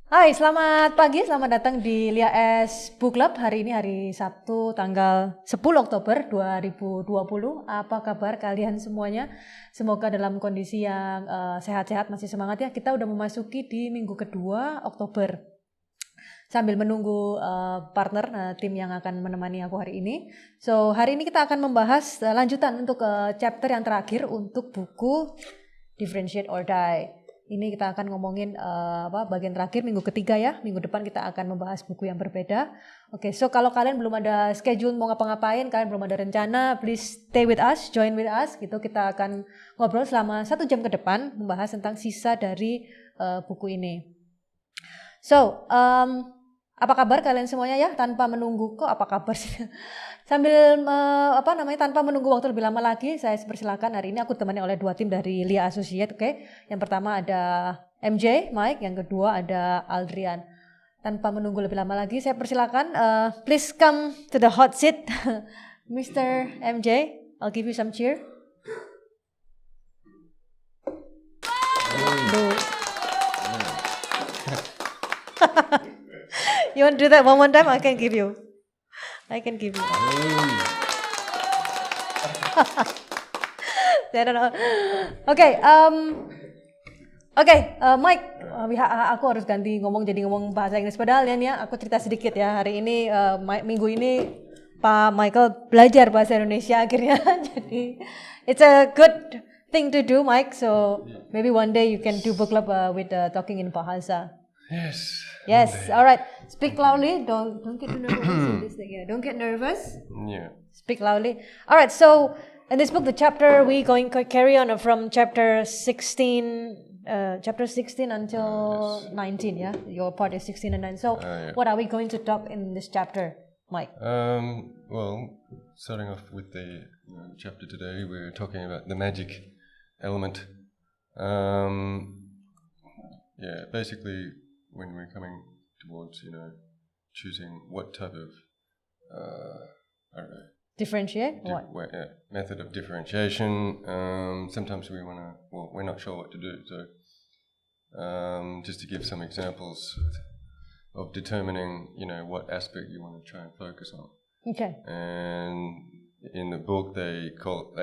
Hai, selamat pagi, selamat datang di Lias Book Club. Hari ini hari Sabtu tanggal 10 Oktober 2020. Apa kabar kalian semuanya? Semoga dalam kondisi yang sehat-sehat, masih semangat ya. Kita udah memasuki di minggu kedua Oktober. Sambil menunggu partner tim yang akan menemani aku hari ini. So, hari ini kita akan membahas lanjutan untuk chapter yang terakhir untuk buku Differentiate or Die. Ini kita akan ngomongin bagian terakhir minggu ketiga ya. Minggu depan kita akan membahas buku yang berbeda. Oke, so kalau kalian belum ada schedule mau ngapa-ngapain, kalian belum ada rencana, please stay with us, join with us. Gitu kita akan ngobrol selama 1 jam ke depan membahas tentang sisa dari buku ini. So, apa kabar kalian semuanya ya? Tanpa menunggu apa kabar sih? Sambil tanpa menunggu waktu lebih lama lagi, saya persilakan hari ini aku ditemani oleh 2 tim dari Lia Associate, oke? Yang pertama ada MJ, Mike, yang kedua ada Aldrian. Tanpa menunggu lebih lama lagi, saya persilakan, please come to the hot seat, Mr. MJ. I'll give you some cheer. You want to do that one more time? I can give you. I don't know. Mike, aku harus ganti ngomong bahasa Inggris padahal ya, aku cerita sedikit ya. Hari ini minggu ini Pak Michael belajar bahasa Indonesia akhirnya. Jadi it's a good thing to do, Mike. So maybe one day you can do book club with talking in bahasa. Yes. All right. Speak loudly. Don't get too nervous in this thing. Yeah. Don't get nervous. Yeah. Speak loudly. All right. So in this book, the chapter we going to carry on from chapter 16 until 19. Yeah. Your part is 16 and 9. So what are we going to talk in this chapter, Mike? Well, starting off with the chapter today, we're talking about the magic element. Basically, when we're coming towards, choosing what type of, differentiate? method of differentiation. Sometimes we're not sure what to do. So, just to give some examples of determining, what aspect you want to try and focus on. Okay. And in the book, they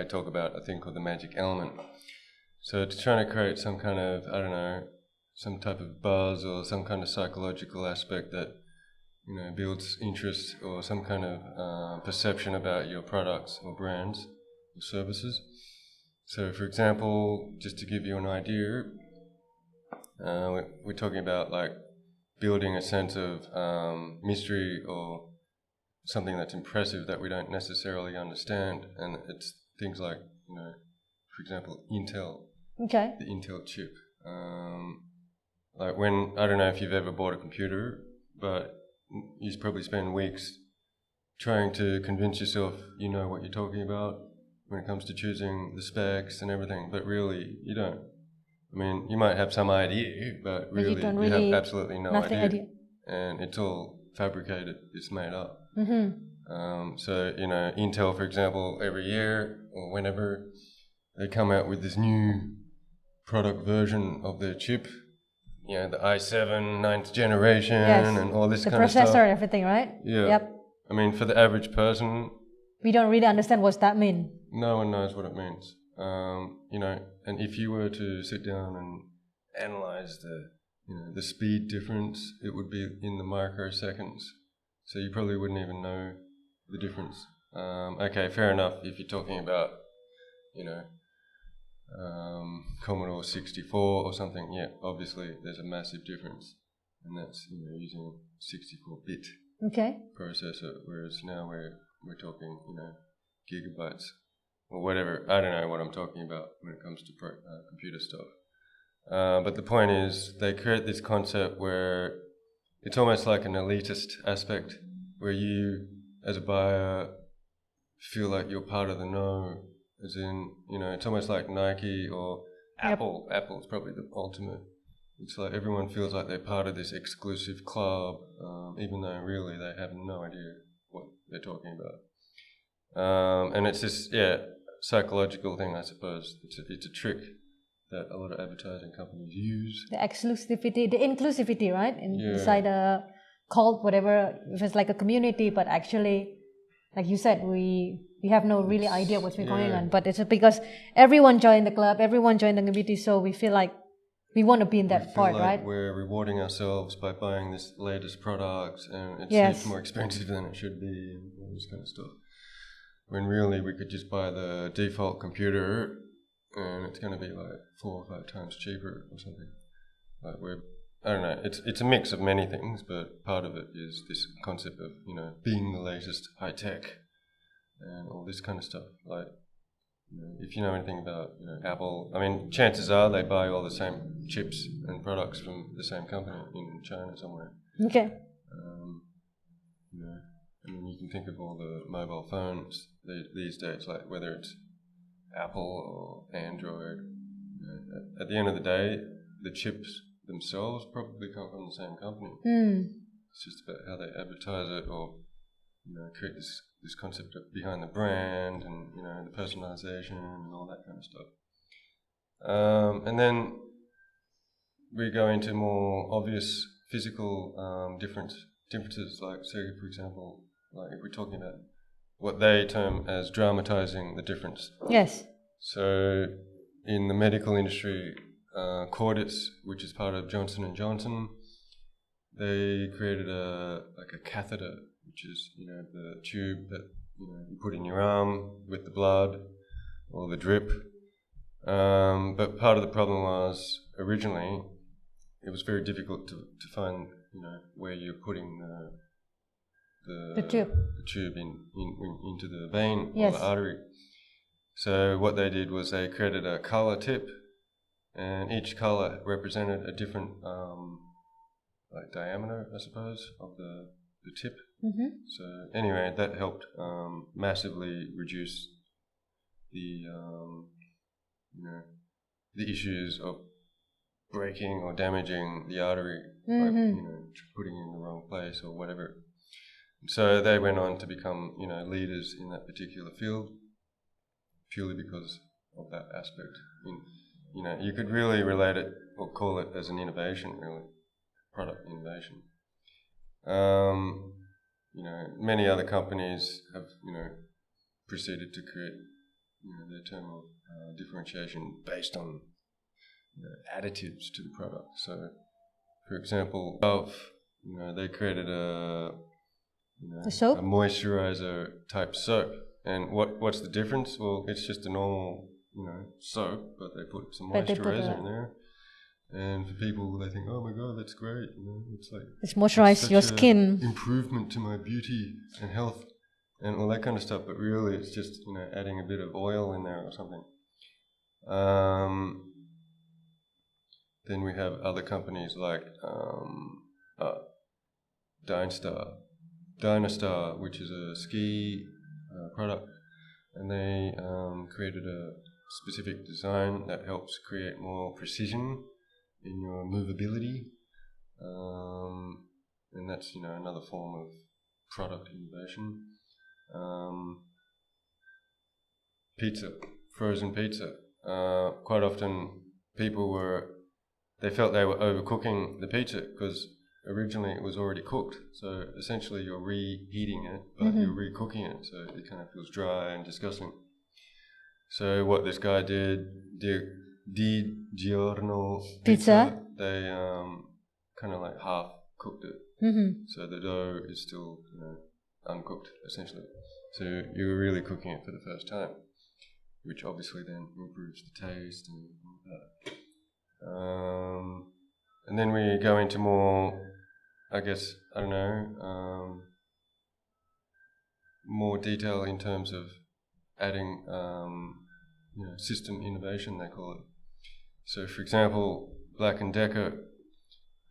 talk about a thing called the magic element. So it's trying to create some kind of, some type of buzz or some kind of psychological aspect that, builds interest or some kind of perception about your products or brands or services. So, for example, just to give you an idea, we're talking about like building a sense of mystery or something that's impressive that we don't necessarily understand, and it's things like, for example, Intel. Okay. The Intel chip. Like when, I don't know if you've ever bought a computer, but you probably spend weeks trying to convince yourself you know what you're talking about when it comes to choosing the specs and everything, but really you don't. I mean, you might have some idea, but really you have absolutely no idea. And it's all fabricated, it's made up. Mm-hmm. So, Intel, for example, every year or whenever they come out with this new product version of their chip, the i7 9th generation, and all this kind of stuff. The processor, everything, right? Yeah. Yep. I mean, for the average person, we don't really understand what that means. No one knows what it means. And if you were to sit down and analyze the speed difference, it would be in the microseconds. So you probably wouldn't even know the difference. Okay, fair enough. If you're talking about, Commodore 64 or something, obviously there's a massive difference, and that's using 64-bit processor, whereas now we're talking gigabytes or whatever. I don't know what I'm talking about when it comes to computer stuff. But the point is, they create this concept where it's almost like an elitist aspect, where you, as a buyer, feel like you're part of the know. As in, it's almost like Nike or Apple. Yep. Apple's probably the ultimate. It's like everyone feels like they're part of this exclusive club, even though really they have no idea what they're talking about. And it's this, psychological thing, I suppose. It's a trick that a lot of advertising companies use. The exclusivity, the inclusivity, right? Inside a cult, whatever, if it's like a community, but actually, like you said, we have no really idea what's been going on. But it's because everyone joined the club, everyone joined the community, so we feel like we want to be in that part, right? We're rewarding ourselves by buying this latest product, and it's heaps more expensive than it should be, and all this kind of stuff. When really we could just buy the default computer, and it's going to be like 4 or 5 times cheaper or something. Like I don't know. It's a mix of many things, but part of it is this concept of being the latest high tech and all this kind of stuff. Like if you know anything about Apple, I mean, chances are they buy all the same chips and products from the same company in China somewhere. Okay. I mean, you can think of all the mobile phones these days, like whether it's Apple or Android. At the end of the day, the chips themselves probably come from the same company. It's just about how they advertise it, or create this concept of behind the brand, and the personalization and all that kind of stuff. And then we go into more obvious physical differences, like say, for example, like if we're talking about what they term as dramatizing the difference. Yes. So in the medical industry, Cordis, which is part of Johnson & Johnson, they created a catheter, which is the tube that you put in your arm with the blood or the drip. But part of the problem was originally it was very difficult to find where you're putting the tube into the vein or the artery. So what they did was they created a color tip, and each color represented a different diameter, I suppose, of the tip. Mm-hmm. So anyway, that helped massively reduce the the issues of breaking or damaging the artery, by putting it in the wrong place or whatever. So they went on to become leaders in that particular field, purely because of that aspect. You could really relate it or call it as an innovation, really, product innovation. Many other companies have proceeded to create their term of differentiation based on additives to the product. So, for example, they created a moisturizer type soap. And what's the difference? Well, it's just a normal soap, but they put some moisturizer in there. And for people, they think, oh my god, that's great. It's moisturize your skin. Improvement to my beauty and health and all that kind of stuff. But really, it's just adding a bit of oil in there or something. Then we have other companies like Dynastar, which is a ski product, and they created a specific design that helps create more precision in your movability, and that's another form of product innovation. Pizza, frozen pizza. Quite often people they felt they were overcooking the pizza because originally it was already cooked. So essentially you're reheating it, but you're recooking it, so it kind of feels dry and disgusting. So what this guy did, Di Giorno Pizza, they kind of like half cooked it. So the dough is still uncooked, essentially. So you're really cooking it for the first time, which obviously then improves the taste and all that. And then we go into more, more detail in terms of adding, system innovation, they call it. So, for example, Black & Decker,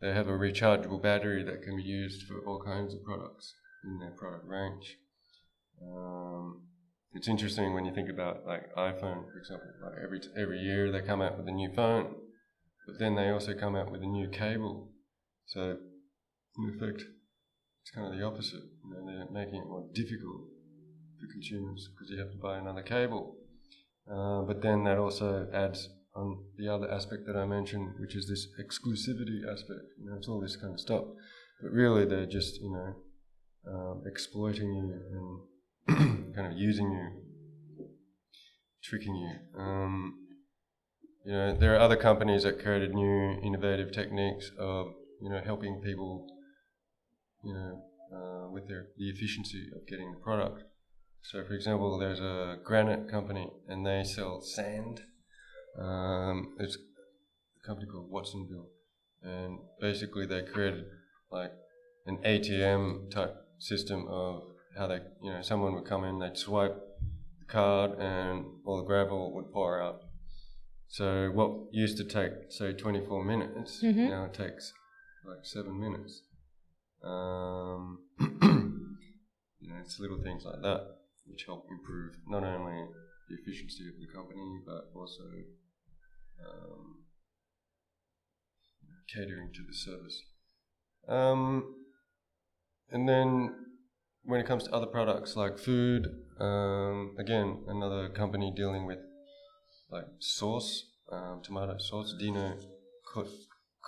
they have a rechargeable battery that can be used for all kinds of products in their product range. It's interesting when you think about like iPhone, for example. Like every year they come out with a new phone, but then they also come out with a new cable. So, in effect, it's kind of the opposite. They're making it more difficult for consumers because you have to buy another cable. But then that also adds on the other aspect that I mentioned, which is this exclusivity aspect. You know, it's all this kind of stuff. But really, they're just, you know, exploiting you and kind of using you, tricking you. You know, there are other companies that created new innovative techniques of, you know, helping people, you know, with the efficiency of getting the product. So, for example, there's a granite company, and they sell sand. It's a company called Watsonville, and basically they created like an ATM type system of how they, you know, someone would come in, they'd swipe the card, and all the gravel would pour out. So what used to take, say, 24 minutes, now it takes like 7 minutes. You know, it's little things like that which help improve not only the efficiency of the company, but also catering to the service. And then when it comes to other products like food, again, another company dealing with like sauce, tomato sauce, Dino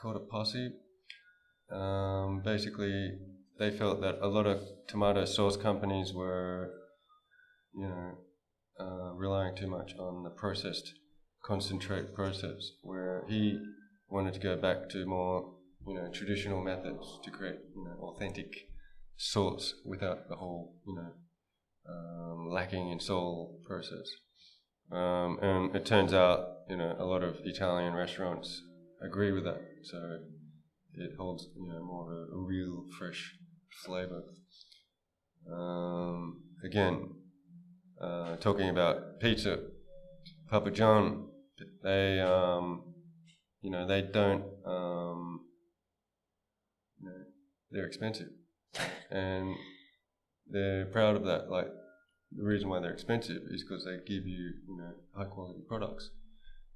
Cortopassi. Basically, they felt that a lot of tomato sauce companies were, you know, relying too much on the processed concentrate process, where he wanted to go back to more, you know, traditional methods to create, you know, authentic sauce without the whole, you know, lacking in soul process. And it turns out, you know, a lot of Italian restaurants agree with that, so it holds, you know, more of a real fresh flavor. Again, talking about pizza, Papa John, they, you know, they don't, you know, they're expensive, and they're proud of that. Like, the reason why they're expensive is because they give you, you know, high quality products,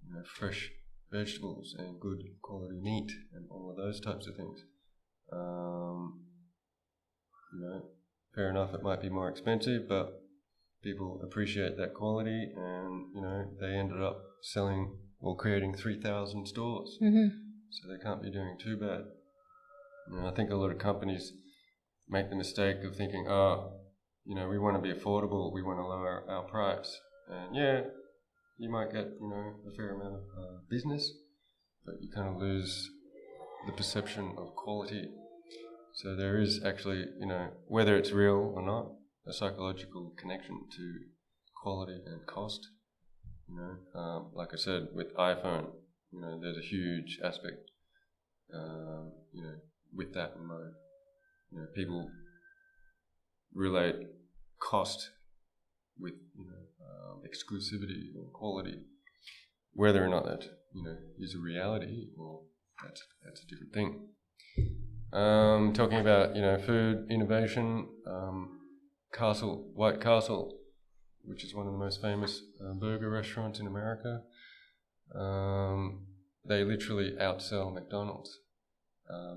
you know, fresh vegetables and good quality meat and all of those types of things. You know, fair enough, it might be more expensive, but people appreciate that quality, and, you know, they ended up selling or creating 3,000 stores. So they can't be doing too bad. You know, I think a lot of companies make the mistake of thinking, oh, you know, we want to be affordable, we want to lower our price. And yeah, you might get, you know, a fair amount of business, but you kind of lose the perception of quality. So there is actually, you know, whether it's real or not, a psychological connection to quality and cost. You know, like I said, with iPhone, you know, there's a huge aspect, you know, with that in mind. You know, people relate cost with, you know, exclusivity or quality. Whether or not that, you know, is a reality, well, that's a different thing. Talking about, you know, food innovation, White Castle, which is one of the most famous burger restaurants in America, they literally outsell McDonald's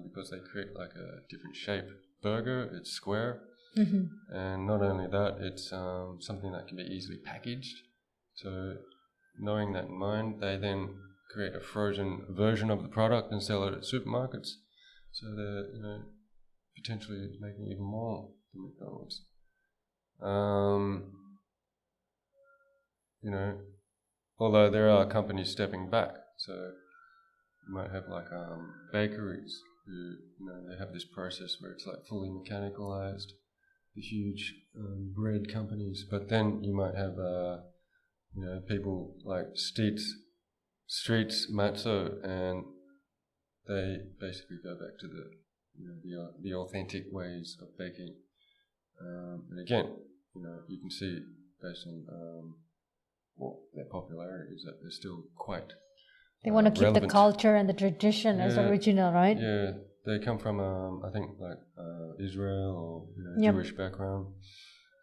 because they create like a different shape burger. It's square, and not only that, it's something that can be easily packaged. So, knowing that in mind, they then create a frozen version of the product and sell it at supermarkets. So they're, you know, potentially making even more than McDonald's. You know, although there are companies stepping back, so you might have like bakeries who, you know, they have this process where it's like fully mechanicalized, the huge bread companies, but then you might have you know, people like Streets Matzo, and they basically go back to the, you know, the authentic ways of baking. And again, you know, you can see based on what their popularity is, that they're still quite they want to keep relevant. The culture and the tradition as original, right? Yeah, they come from I think like Israel or, you know, Jewish background,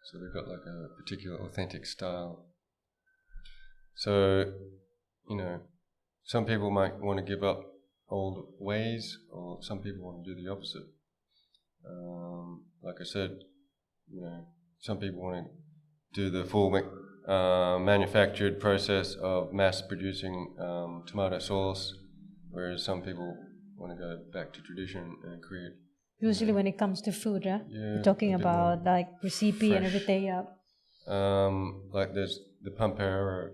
so they've got like a particular authentic style. So, you know, some people might want to give up old ways, or some people want to do the opposite. Like I said, you know, some people want to do the full manufactured process of mass producing tomato sauce, whereas some people want to go back to tradition and create. Usually when it comes to food, yeah? You're talking about like recipe fresh. And everything, yeah. Like there's the Pampero,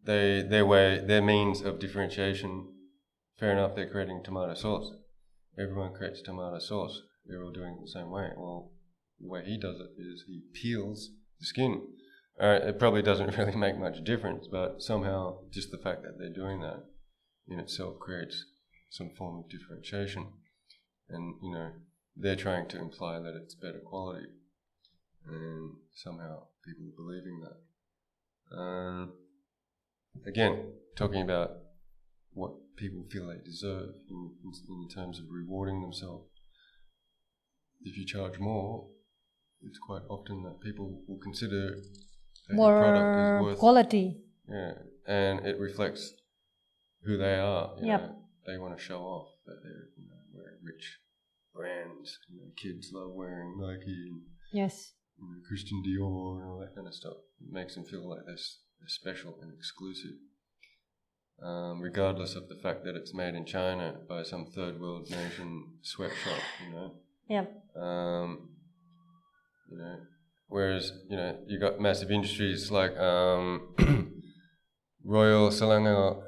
their means of differentiation, fair enough, they're creating tomato sauce. Everyone creates tomato sauce. They're all doing it the same way. Well, the way he does it is he peels the skin. It probably doesn't really make much difference, but somehow just the fact that they're doing that in itself creates some form of differentiation. And, you know, they're trying to imply that it's better quality. And somehow people are believing that. Again, talking about what people feel they deserve in terms of rewarding themselves. If you charge more, it's quite often that people will consider that more your product is worth quality. Yeah, and it reflects who they are. You yep. know, they want to show off that they're wearing rich brands. Kids love wearing Nike and yes. Christian Dior and all that kind of stuff. It makes them feel like they're special and exclusive. Regardless of the fact that it's made in China by some third world nation sweatshop, Yeah. Whereas, you got massive industries like Royal Selangor,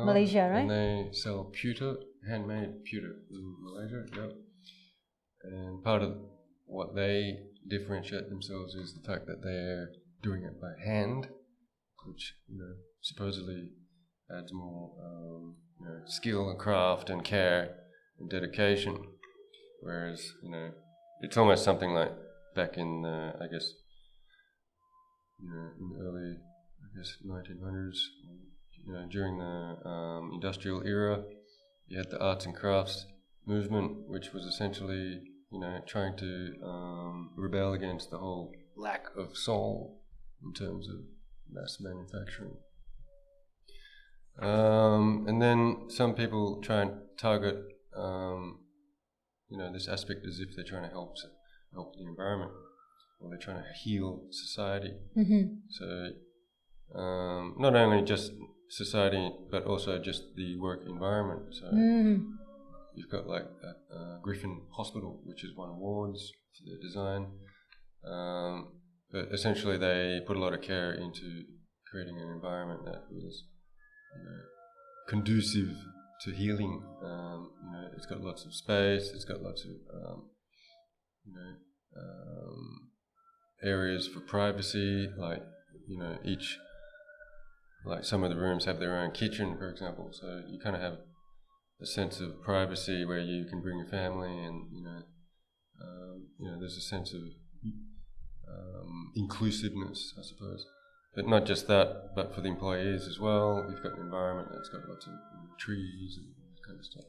Malaysia, right? And they sell pewter, handmade pewter in Malaysia, yep. And part of what they differentiate themselves is the fact that they're doing it by hand, which, supposedly adds more skill and craft and care and dedication. Whereas, it's almost something like back in, in the early, 1900s, during the industrial era, you had the arts and crafts movement, which was essentially, trying to rebel against the whole lack of soul in terms of mass manufacturing. And then some people try and target, this aspect as if they're trying to help the environment, or they're trying to heal society. Mm-hmm. So not only just society, but also just the work environment. So you've got like Griffin Hospital, which has won awards for their design. But essentially they put a lot of care into creating an environment that was conducive to healing. It's got lots of space, it's got lots of areas for privacy, like some of the rooms have their own kitchen, for example, so you kind of have a sense of privacy where you can bring your family, and there's a sense of inclusiveness, I suppose. But not just that, but for the employees as well. We've got an environment that's got lots of trees and that kind of stuff.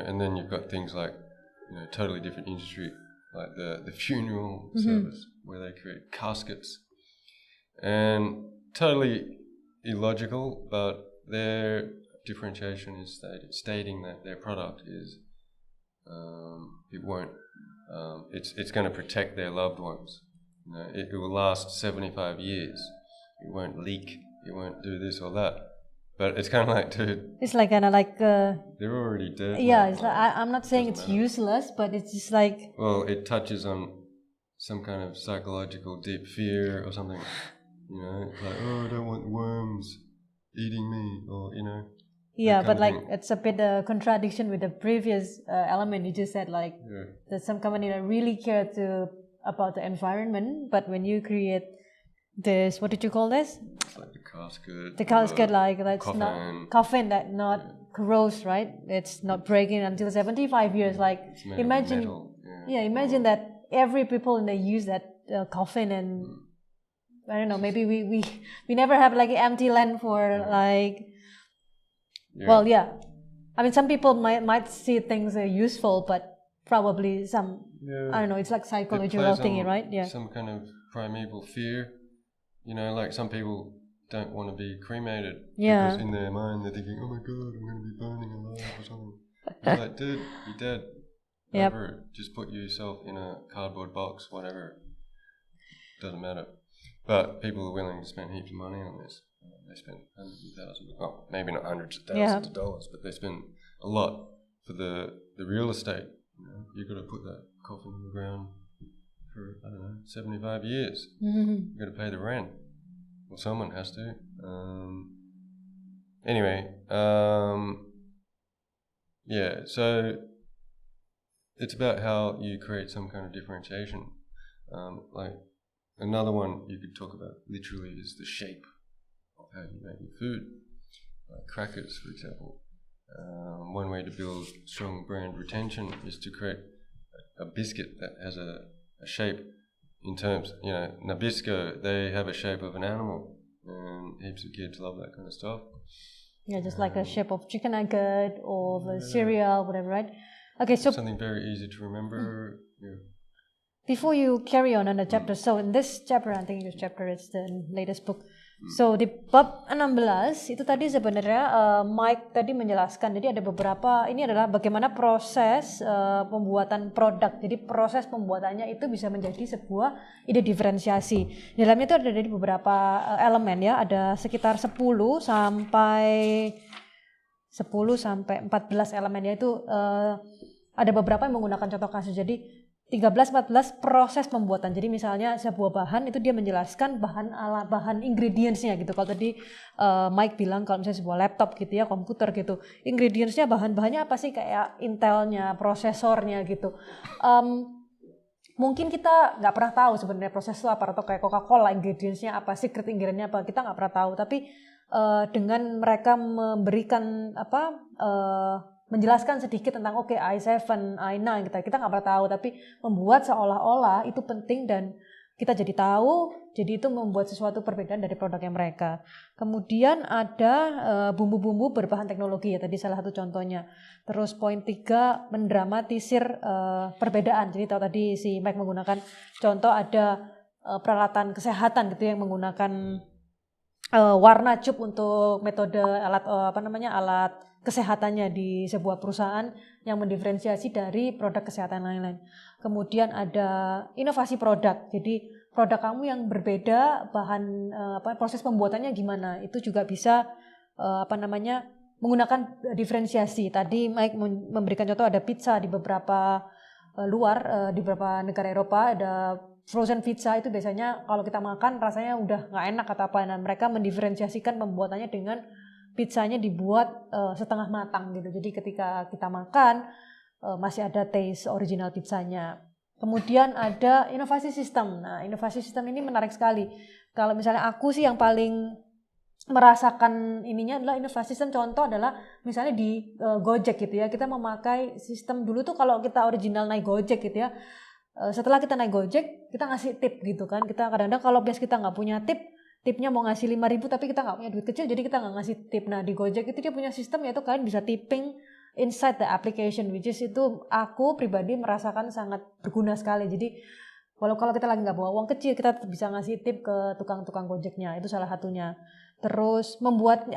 And then you've got things like, totally different industry, like the funeral service, where they create caskets. And totally illogical, but their differentiation is stating that their product is, it's going to protect their loved ones. It will last 75 years. It won't leak. It won't do this or that. But it's kind of like, dude. It's like kind of like. They're already dead. Yeah, it's like I'm not saying it's useless, but it's just like. Well, it touches on some kind of psychological deep fear or something. Like, I don't want worms eating me, or Yeah, but like it's a bit contradiction with the previous element you just said. Like that some company that really care about the environment, but when you create this, what did you call this? It's like the casket. The casket, like that's coffin. Not coffin that not corrodes, right? It's not breaking until 75 years. Like imagine, metal. Imagine that every people and they use that coffin, and I don't know. Maybe we never have like an empty land for like. Yeah. Well, yeah. I mean, some people might see things are useful, but probably some. Yeah. I don't know. It's like psychological thingy, right? Yeah. Some kind of primeval fear. Like some people, don't want to be cremated because in their mind they're thinking, oh my god, I'm going to be burning alive or something. It's like, dude, you're dead. Whatever. Just put yourself in a cardboard box, whatever. Doesn't matter. But people are willing to spend heaps of money on this. They spend hundreds of thousands, well, maybe not hundreds of thousands of dollars, but they spend a lot for the real estate. You've got to put that coffin in the ground for, 75 years. You've got to pay the rent. Well, someone has to. So it's about how you create some kind of differentiation. Like another one you could talk about literally is the shape of how you make your food. Like crackers, for example. One way to build strong brand retention is to create a biscuit that has a shape. In terms, Nabisco, they have a shape of an animal, and heaps of kids love that kind of stuff. Yeah, just like a shape of chicken nugget or the cereal, whatever, right? Okay, so something very easy to remember. Yeah. Before you carry on the chapter, so in this chapter, I think this chapter is the latest book. So di bab 16 itu tadi sebenarnya Mike tadi menjelaskan, jadi ada beberapa, ini adalah bagaimana proses pembuatan produk. Jadi proses pembuatannya itu bisa menjadi sebuah ide diferensiasi. Di dalamnya itu ada dari beberapa elemen ya, ada sekitar 10 sampai 14 elemennya itu ada beberapa yang menggunakan contoh kasus. Jadi 13-14 proses pembuatan. Jadi misalnya sebuah bahan itu dia menjelaskan bahan ingredients-nya gitu. Kalau tadi Mike bilang kalau misalnya sebuah laptop gitu ya, komputer gitu, ingredients-nya bahan-bahannya apa sih, kayak Intel-nya, prosesornya gitu. Mungkin kita nggak pernah tahu sebenarnya prosesor apa, atau kayak Coca-Cola ingredients-nya apa, secret ingredient-nya apa, kita nggak pernah tahu. Tapi dengan mereka memberikan menjelaskan sedikit tentang i7, i9 kita nggak pernah tahu, tapi membuat seolah-olah itu penting dan kita jadi tahu, jadi itu membuat sesuatu perbedaan dari produknya mereka. Kemudian ada bumbu-bumbu berbahan teknologi ya, tadi salah satu contohnya. Terus poin 3, mendramatisir perbedaan. Jadi tahu tadi si Mike menggunakan contoh ada peralatan kesehatan gitu yang menggunakan warna cup untuk metode alat kesehatannya di sebuah perusahaan yang mendiferensiasi dari produk kesehatan lain-lain. Kemudian ada inovasi produk. Jadi produk kamu yang berbeda, proses pembuatannya gimana? Itu juga bisa menggunakan diferensiasi. Tadi Mike memberikan contoh ada pizza di beberapa di beberapa negara Eropa ada frozen pizza, itu biasanya kalau kita makan rasanya udah nggak enak atau apa. Nah, mereka mendiferensiasikan pembuatannya dengan pizzanya dibuat setengah matang gitu. Jadi ketika kita makan masih ada taste original pizzanya. Kemudian ada inovasi sistem. Nah, inovasi sistem ini menarik sekali. Kalau misalnya aku sih yang paling merasakan ininya adalah inovasi sistem. Contoh adalah misalnya di Gojek gitu ya. Kita memakai sistem dulu tuh kalau kita original naik Gojek gitu ya. Setelah kita naik Gojek, kita ngasih tip gitu kan. Kita kadang-kadang kalau bias kita nggak punya tipnya mau ngasih 5.000 tapi kita nggak punya duit kecil, jadi kita nggak ngasih tip. Nah di Gojek itu dia punya sistem yaitu kalian bisa tipping inside the application, which is itu aku pribadi merasakan sangat berguna sekali. Jadi kalau kita lagi nggak bawa uang kecil, kita bisa ngasih tip ke tukang-tukang Gojeknya, itu salah satunya. Terus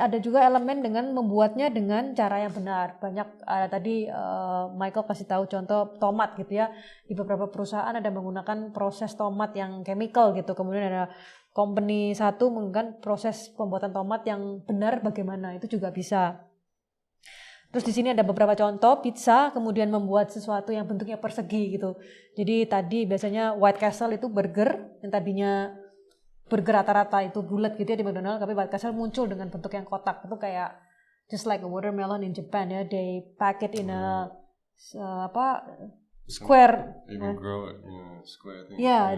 ada juga elemen dengan membuatnya dengan cara yang benar. Banyak tadi Michael kasih tahu contoh tomat gitu ya. Di beberapa perusahaan ada menggunakan proses tomat yang chemical gitu. Kemudian ada company satu menggunakan proses pembuatan tomat yang benar bagaimana, itu juga bisa. Terus di sini ada beberapa contoh pizza, kemudian membuat sesuatu yang bentuknya persegi gitu. Jadi tadi biasanya White Castle itu burger yang tadinya burger rata-rata itu bulat gitu ya di McDonald's, tapi White Castle muncul dengan bentuk yang kotak. Itu kayak just like a watermelon in Japan ya, they pack it in a square. Even grow it in a square thing. Yeah,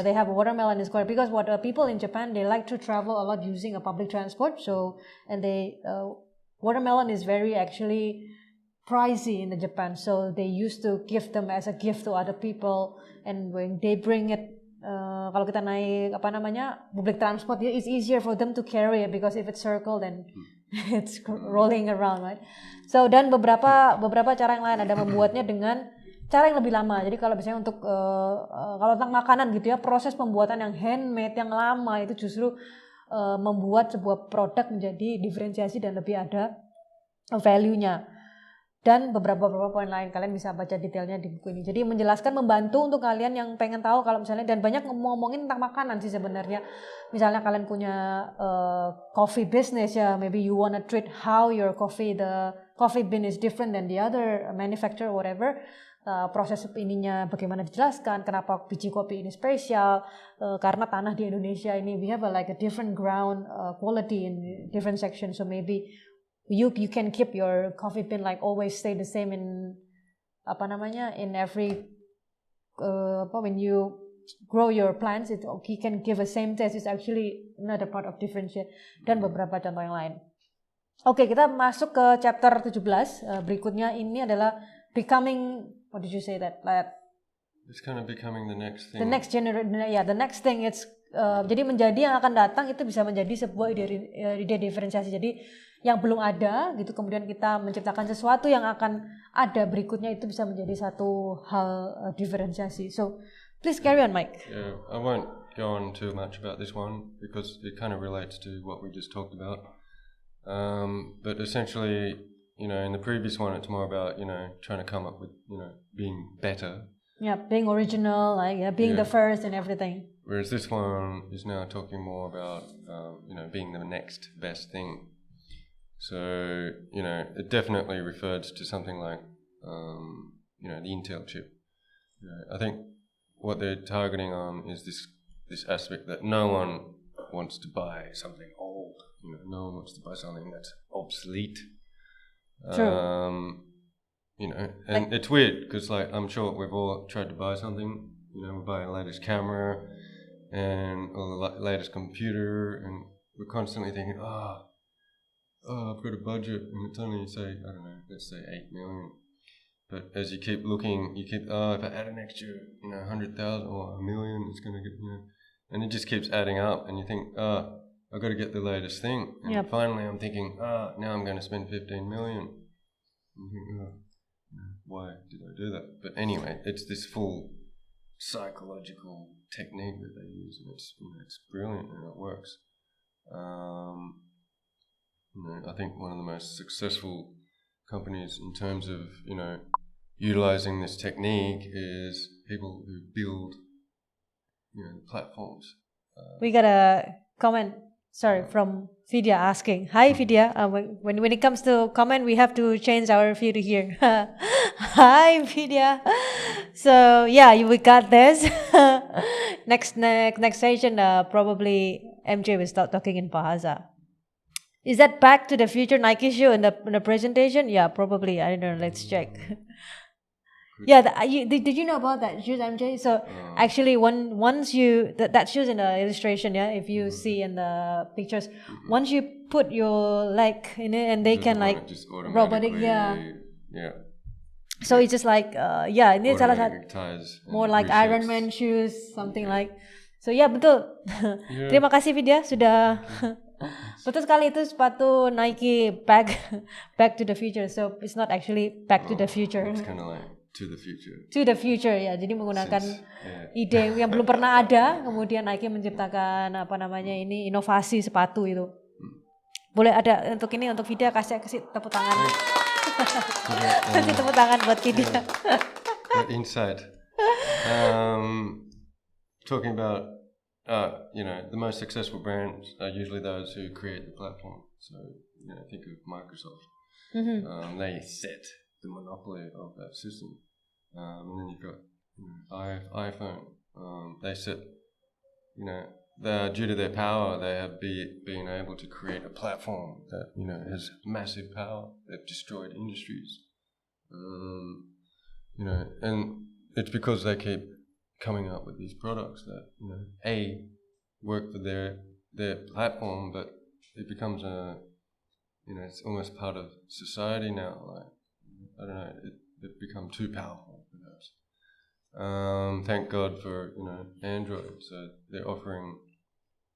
they have a watermelon in square because what people in Japan, they like to travel a lot using a public transport. So watermelon is very actually pricey in Japan. So they used to give them as a gift to other people, and when they bring it, kalau kita naik public transport, it's easier for them to carry it because if it's circle then it's rolling around, right? So dan beberapa cara yang lain ada membuatnya dengan cara yang lebih lama. Jadi kalau misalnya untuk kalau tentang makanan gitu ya, proses pembuatan yang handmade yang lama itu justru membuat sebuah produk menjadi diferensiasi dan lebih ada value-nya. Dan beberapa poin lain, kalian bisa baca detailnya di buku ini. Jadi menjelaskan, membantu untuk kalian yang pengen tahu kalau misalnya, dan banyak ngomongin tentang makanan sih sebenarnya. Misalnya kalian punya coffee business ya, maybe you wanna treat how your the coffee bean is different than the other manufacturer, whatever. Proses ininya bagaimana dijelaskan, kenapa biji kopi ini spesial, karena tanah di Indonesia ini we have a different ground quality in different sections, so maybe you can keep your coffee bean always stay the same in in every when you grow your plants, it can give a same taste. It's actually another part of differentiate, dan beberapa contoh yang lain. Oke, kita masuk ke chapter 17. Berikutnya ini adalah becoming, what did you say that? It's kind of becoming the next thing. The next generation, the next thing. It's jadi menjadi yang akan datang itu bisa menjadi sebuah ide diferensiasi. Jadi yang belum ada gitu, kemudian kita menciptakan sesuatu yang akan ada berikutnya, itu bisa menjadi satu hal diferensiasi. So please carry on, Mike. Yeah, I won't go on too much about this one because it kind of relates to what we just talked about. But essentially, in the previous one, it's more about trying to come up with being better. Yeah, being original, being the first and everything. Whereas this one is now talking more about being the next best thing. So, it definitely refers to something like, the Intel chip. I think what they're targeting on is this aspect that no one wants to buy something old. No one wants to buy something that's obsolete. True. And it's weird because, I'm sure we've all tried to buy something. We buy the latest camera and the latest computer, and we're constantly thinking, I've got a budget, and it's only, say, I don't know, let's say 8 million. But as you keep looking, if I add an extra, 100,000 or 1 million, it's going to get, and it just keeps adding up, and you think, I've got to get the latest thing. And finally I'm thinking, now I'm going to spend 15 million. And you think, why did I do that? But anyway, it's this full psychological technique that they use, and it's brilliant and it works. I think one of the most successful companies in terms of, utilizing this technique is people who build, platforms. We got a comment, from Vidya asking. Hi, Vidya. When it comes to comment, we have to change our view to here. Hi, Vidya. So, we got this. Next session, probably MJ will start talking in Bahasa. Is that Back to the Future Nike shoe in the presentation? Yeah, probably. I don't know. Let's check. Did you know about that shoes, MJ? So actually, once you that shoes in the illustration, if you see in the pictures, once you put your leg in it, and they can robotic, So it's just ini salah satu more like Iron Man shoes, something like. So betul. Terima kasih Vidya sudah. Betul sekali, itu sepatu Nike back to the future. So it's not actually back to the future. It's kind of like to the future. To the future Jadi menggunakan ide yang belum pernah ada, kemudian Nike menciptakan inovasi sepatu itu. Boleh ada untuk Vidya, kasih tepuk tangan. Kasih tepuk tangan buat Vidya. Insight. Talking about the most successful brands are usually those who create the platform. So, think of Microsoft. Mm-hmm. They set the monopoly of that system. And then you've got iPhone. They set, due to their power, they have been able to create a platform that, has massive power. They've destroyed industries. And it's because they keep coming up with these products that work for their platform, but it becomes it's almost part of society now. I don't know, it become too powerful perhaps. Thank God for Android, so they're offering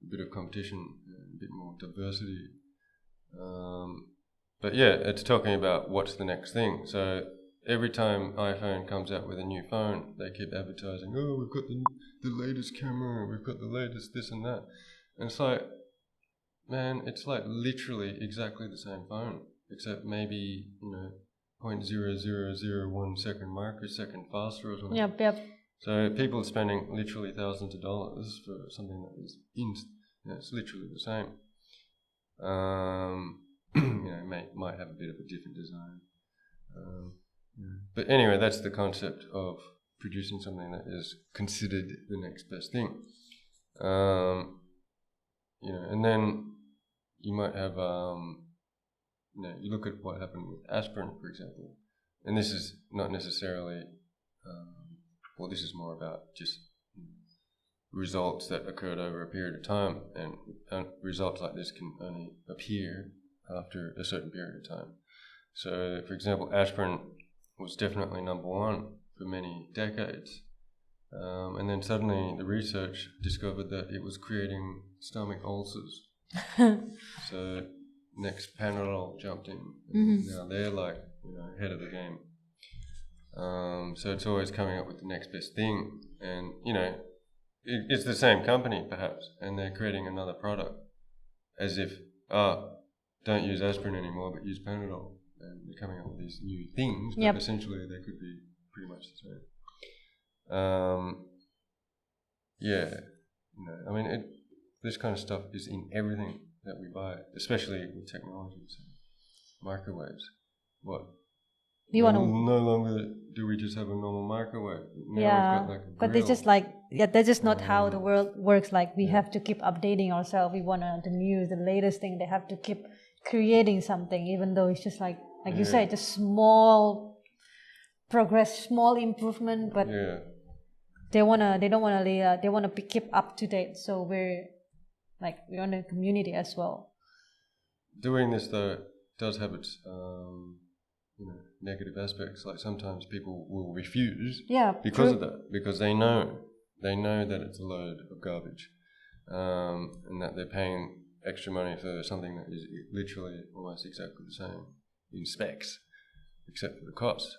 a bit of competition, a bit more diversity. But it's talking about what's the next thing. So every time iPhone comes out with a new phone, they keep advertising, we've got the latest camera, we've got the latest this and that. And it's like, man, it's like literally exactly the same phone, except maybe, 0.0001 second microsecond faster or something. Yep. So people are spending literally thousands of dollars for something that is it's literally the same. Might have a bit of a different design. But anyway, that's the concept of producing something that is considered the next best thing. And then you might have, you look at what happened with aspirin, for example, and this is not necessarily, this is more about just results that occurred over a period of time, and results like this can only appear after a certain period of time. So, for example, aspirin was definitely number one for many decades. And then suddenly the research discovered that it was creating stomach ulcers. So next Panadol jumped in. Now they're like, ahead of the game. So it's always coming up with the next best thing. And, it's the same company perhaps, and they're creating another product as if, don't use aspirin anymore, but use Panadol. And they're coming up with these new things, but essentially they could be pretty much the same. This kind of stuff is in everything that we buy, especially with technology, so microwaves. No longer do we just have a normal microwave. Now we've got like a grill. But that's just not how the world works. Like we have to keep updating ourselves. We want the news, the latest thing. They have to keep creating something, even though it's just like you say, just small progress, small improvement, but they want to keep up to date. So we're on a community as well. Doing this though does have its negative aspects. Like sometimes people will refuse because of that, because they know that it's a load of garbage, and that they're paying extra money for something that is literally almost exactly the same in specs, except for the cost.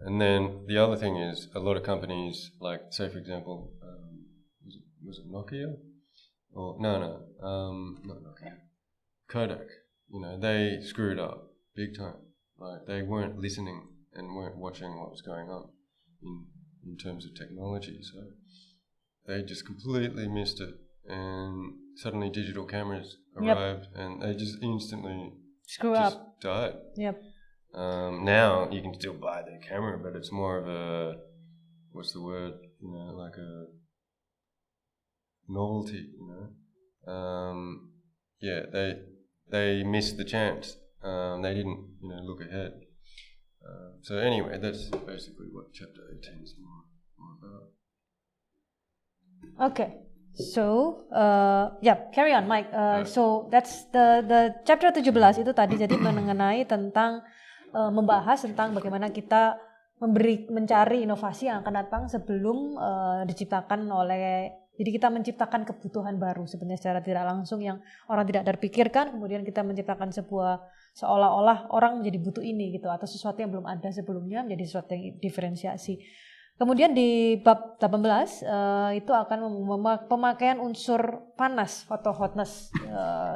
And then the other thing is a lot of companies, like say for example, was it Nokia? Or not Nokia. Kodak. They screwed up big time. Like they weren't listening and weren't watching what was going on in terms of technology. So they just completely missed it, and suddenly digital cameras arrived, and they just instantly died. Yep. Now you can still buy the camera, but it's more of a, what's the word? Like a novelty. They missed the chance. They didn't, look ahead. So anyway, that's basically what Chapter 18 is more about. Okay. So, carry on, Mike. So that's the chapter 17 itu tadi jadi mengenai tentang membahas tentang bagaimana kita mencari inovasi yang akan datang sebelum diciptakan jadi kita menciptakan kebutuhan baru sebenarnya secara tidak langsung yang orang tidak terpikirkan, kemudian kita menciptakan seolah-olah orang menjadi butuh ini gitu, atau sesuatu yang belum ada sebelumnya menjadi sesuatu yang diferensiasi. Kemudian di bab 18 itu akan pemakaian unsur panas atau hotness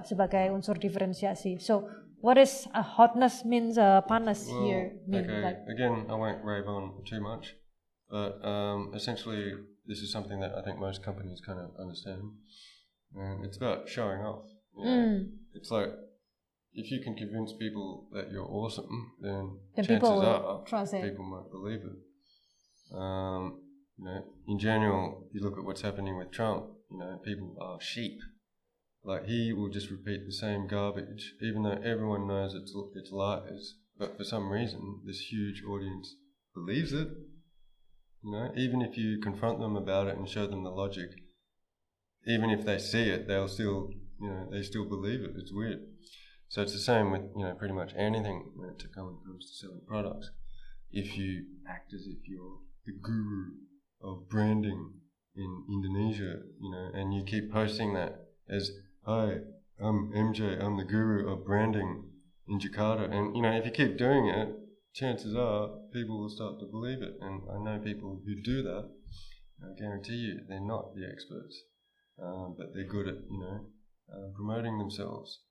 sebagai unsur diferensiasi. So what is a hotness means panas here? Okay. Again, I won't rave on too much, but essentially this is something that I think most companies kind of understand, and it's about showing off. It's like if you can convince people that you're awesome, then chances are people might believe it. In general, you look at what's happening with Trump, people are sheep. Like he will just repeat the same garbage, even though everyone knows it's lies. But for some reason, this huge audience believes it. Even if you confront them about it and show them the logic, even if they see it, they'll still, they still believe it. It's weird. So it's the same with, pretty much anything when it comes to selling products. If you act as if you're the guru of branding in Indonesia, and you keep posting that as, hi, I'm MJ, I'm the guru of branding in Jakarta. And, if you keep doing it, chances are people will start to believe it. And I know people who do that. I guarantee you they're not the experts. but they're good at, promoting themselves.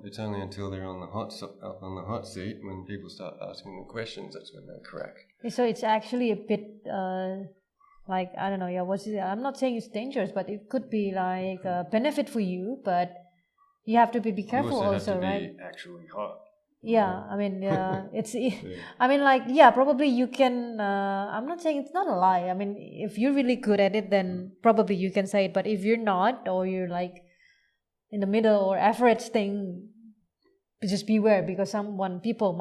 It's only until they're on the hot seat when people start asking them questions that's when they crack. So it's actually a bit like, I don't know, I'm not saying it's dangerous, but it could be like a benefit for you, but you have to be careful you also have to right? Be actually hot. Yeah, I mean, it's. I mean, like, yeah, probably you can. I'm not saying it's not a lie. I mean, if you're really good at it, then probably you can say it. But if you're not, or you're like in the middle or average thing, just beware, because people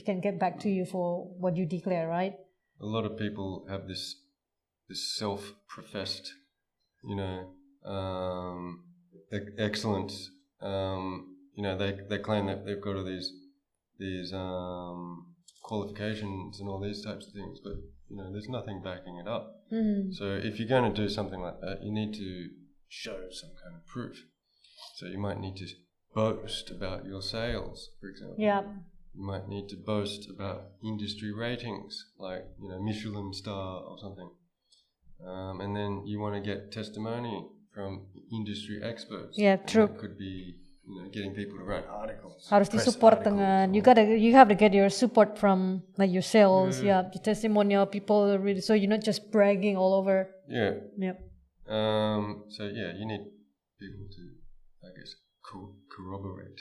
can get back to you for what you declare, right? A lot of people have this self-professed, excellence. They claim that they've got all these qualifications and all these types of things, but there's nothing backing it up. So if you're going to do something like that, you need to show some kind of proof. So you might need to boast about your sales, for example. Yeah. You might need to boast about industry ratings, like Michelin star or something. And then you want to get testimony from industry experts. Yeah, true. It could be getting people to write articles. Harus disupport dengan you have to get your support from like your sales, the testimonial people really. So you're not just bragging all over. Yeah. Yep. So yeah, you need people to, I guess, corroborate.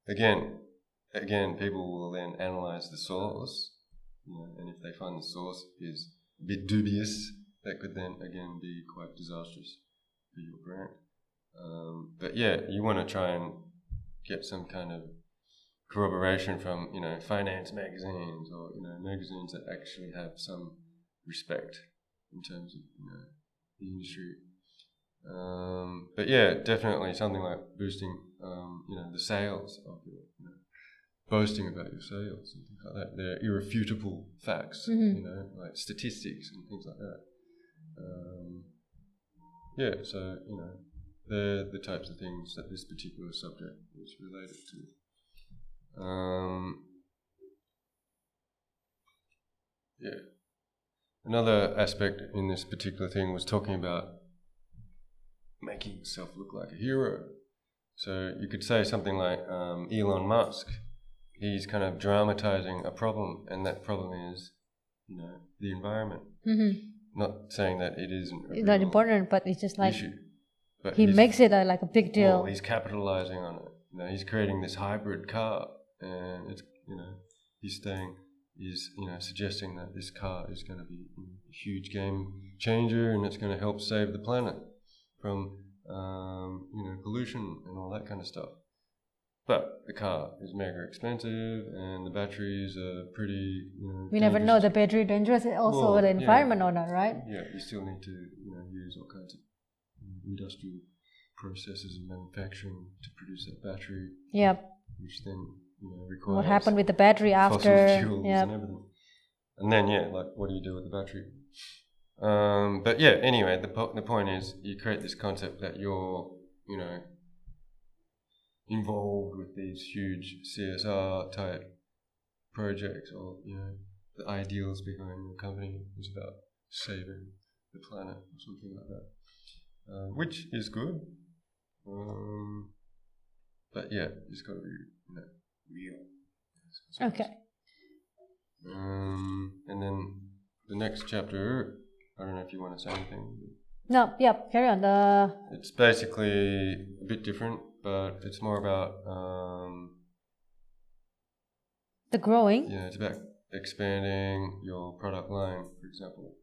Again, people will then analyze the source, and if they find the source is a bit dubious, that could then again be quite disastrous for your brand. But yeah, you want to try and get some kind of corroboration from finance magazines or magazines that actually have some respect in terms of the industry. But yeah, definitely something like boosting the sales of your boasting about your sales and things like that. They're irrefutable facts, like statistics and things like that. So they're the types of things that this particular subject is related to. Another aspect in this particular thing was talking about making yourself look like a hero. So you could say something like Elon Musk. He's kind of dramatizing a problem, and that problem is, the environment. Not saying that it isn't it's not important, but it's just like issue. But he makes it like a big deal. Well, he's capitalizing on it. He's creating this hybrid car, and it's he's suggesting that this car is going to be a huge game changer, and it's going to help save the planet from pollution and all that kind of stuff. But the car is mega expensive, and the batteries are pretty. We never know the battery dangerous also the environment or not, right? Yeah, you still need to use all kinds of industrial processes and manufacturing to produce that battery. Yep. Which then requires what happened with the battery after fossil fuels and everything. And then what do you do with the battery? But yeah, anyway, the point is you create this concept that you're involved with these huge CSR type projects, or the ideals behind your company is about saving the planet or something like that, which is good. But yeah, it's got to be real. Okay. And then the next chapter, I don't know if you want to say anything. No, yeah, carry on. It's basically a bit different, but it's more about the growing. Yeah, it's about expanding your product line, for example.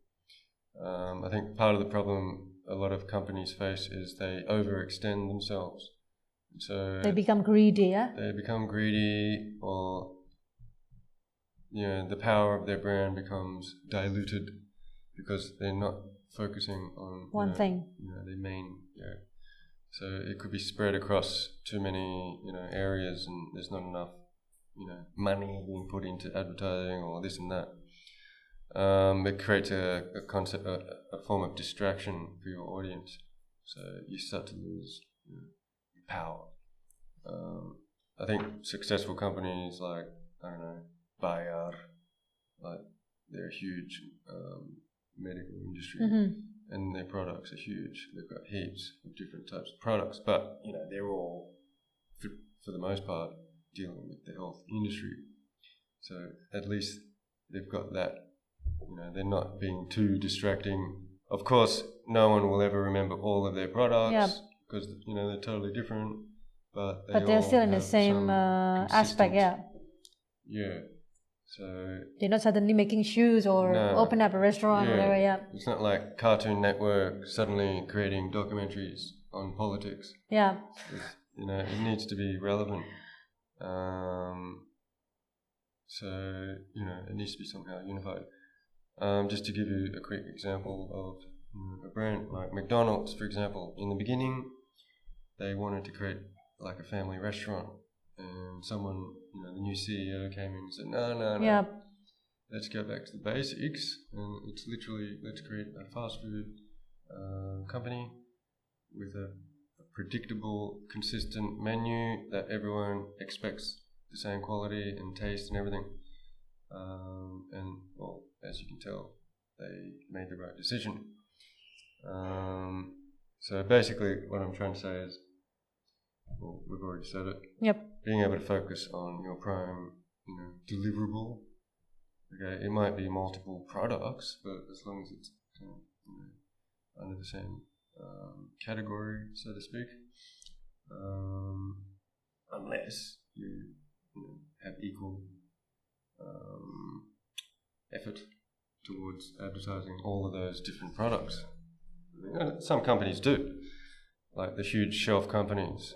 I think part of the problem a lot of companies face is they overextend themselves. So they become greedy, yeah? They become greedy, or the power of their brand becomes diluted because they're not focusing on one thing. Their main. So it could be spread across too many areas, and there's not enough money being put into advertising or this and that. It creates a concept, a form of distraction for your audience. So you start to lose power. I think successful companies like, I don't know, Bayer, like they're huge medical industry. and their products are huge. They've got heaps of different types of products, but they're all, for the most part, dealing with the health industry. So at least they've got that. They're not being too distracting. Of course, no one will ever remember all of their products because they're totally different. But they're still in the same aspect, Yeah. So they're not suddenly making shoes or open up a restaurant or whatever. It's not like Cartoon Network suddenly creating documentaries on politics. Yeah. It needs to be relevant. So it needs to be somehow unified. Just to give you a quick example of a brand like McDonald's, for example, in the beginning they wanted to create like a family restaurant, and someone, the new CEO came in and said, no, let's go back to the basics, and it's literally, let's create a fast food company with a predictable, consistent menu that everyone expects the same quality and taste and everything. And well, as you can tell, they made the right decision. So basically what I'm trying to say is, well, we've already said it. Yep. Being able to focus on your prime, deliverable. Okay, it might be multiple products, but as long as it's under the same category, so to speak, unless you have equal effort towards advertising all of those different products. Some companies do, like the huge shelf companies.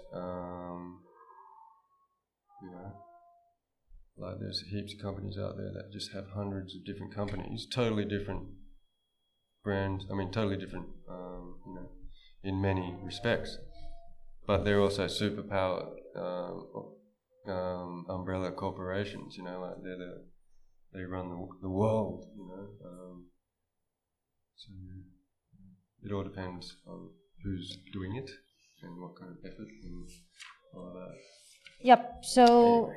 Like there's heaps of companies out there that just have hundreds of different companies, totally different brands. I mean, totally different, in many respects. But they're also superpowered umbrella corporations. Like they run the world. So it all depends on who's doing it and what kind of effort and all of that. Yep. So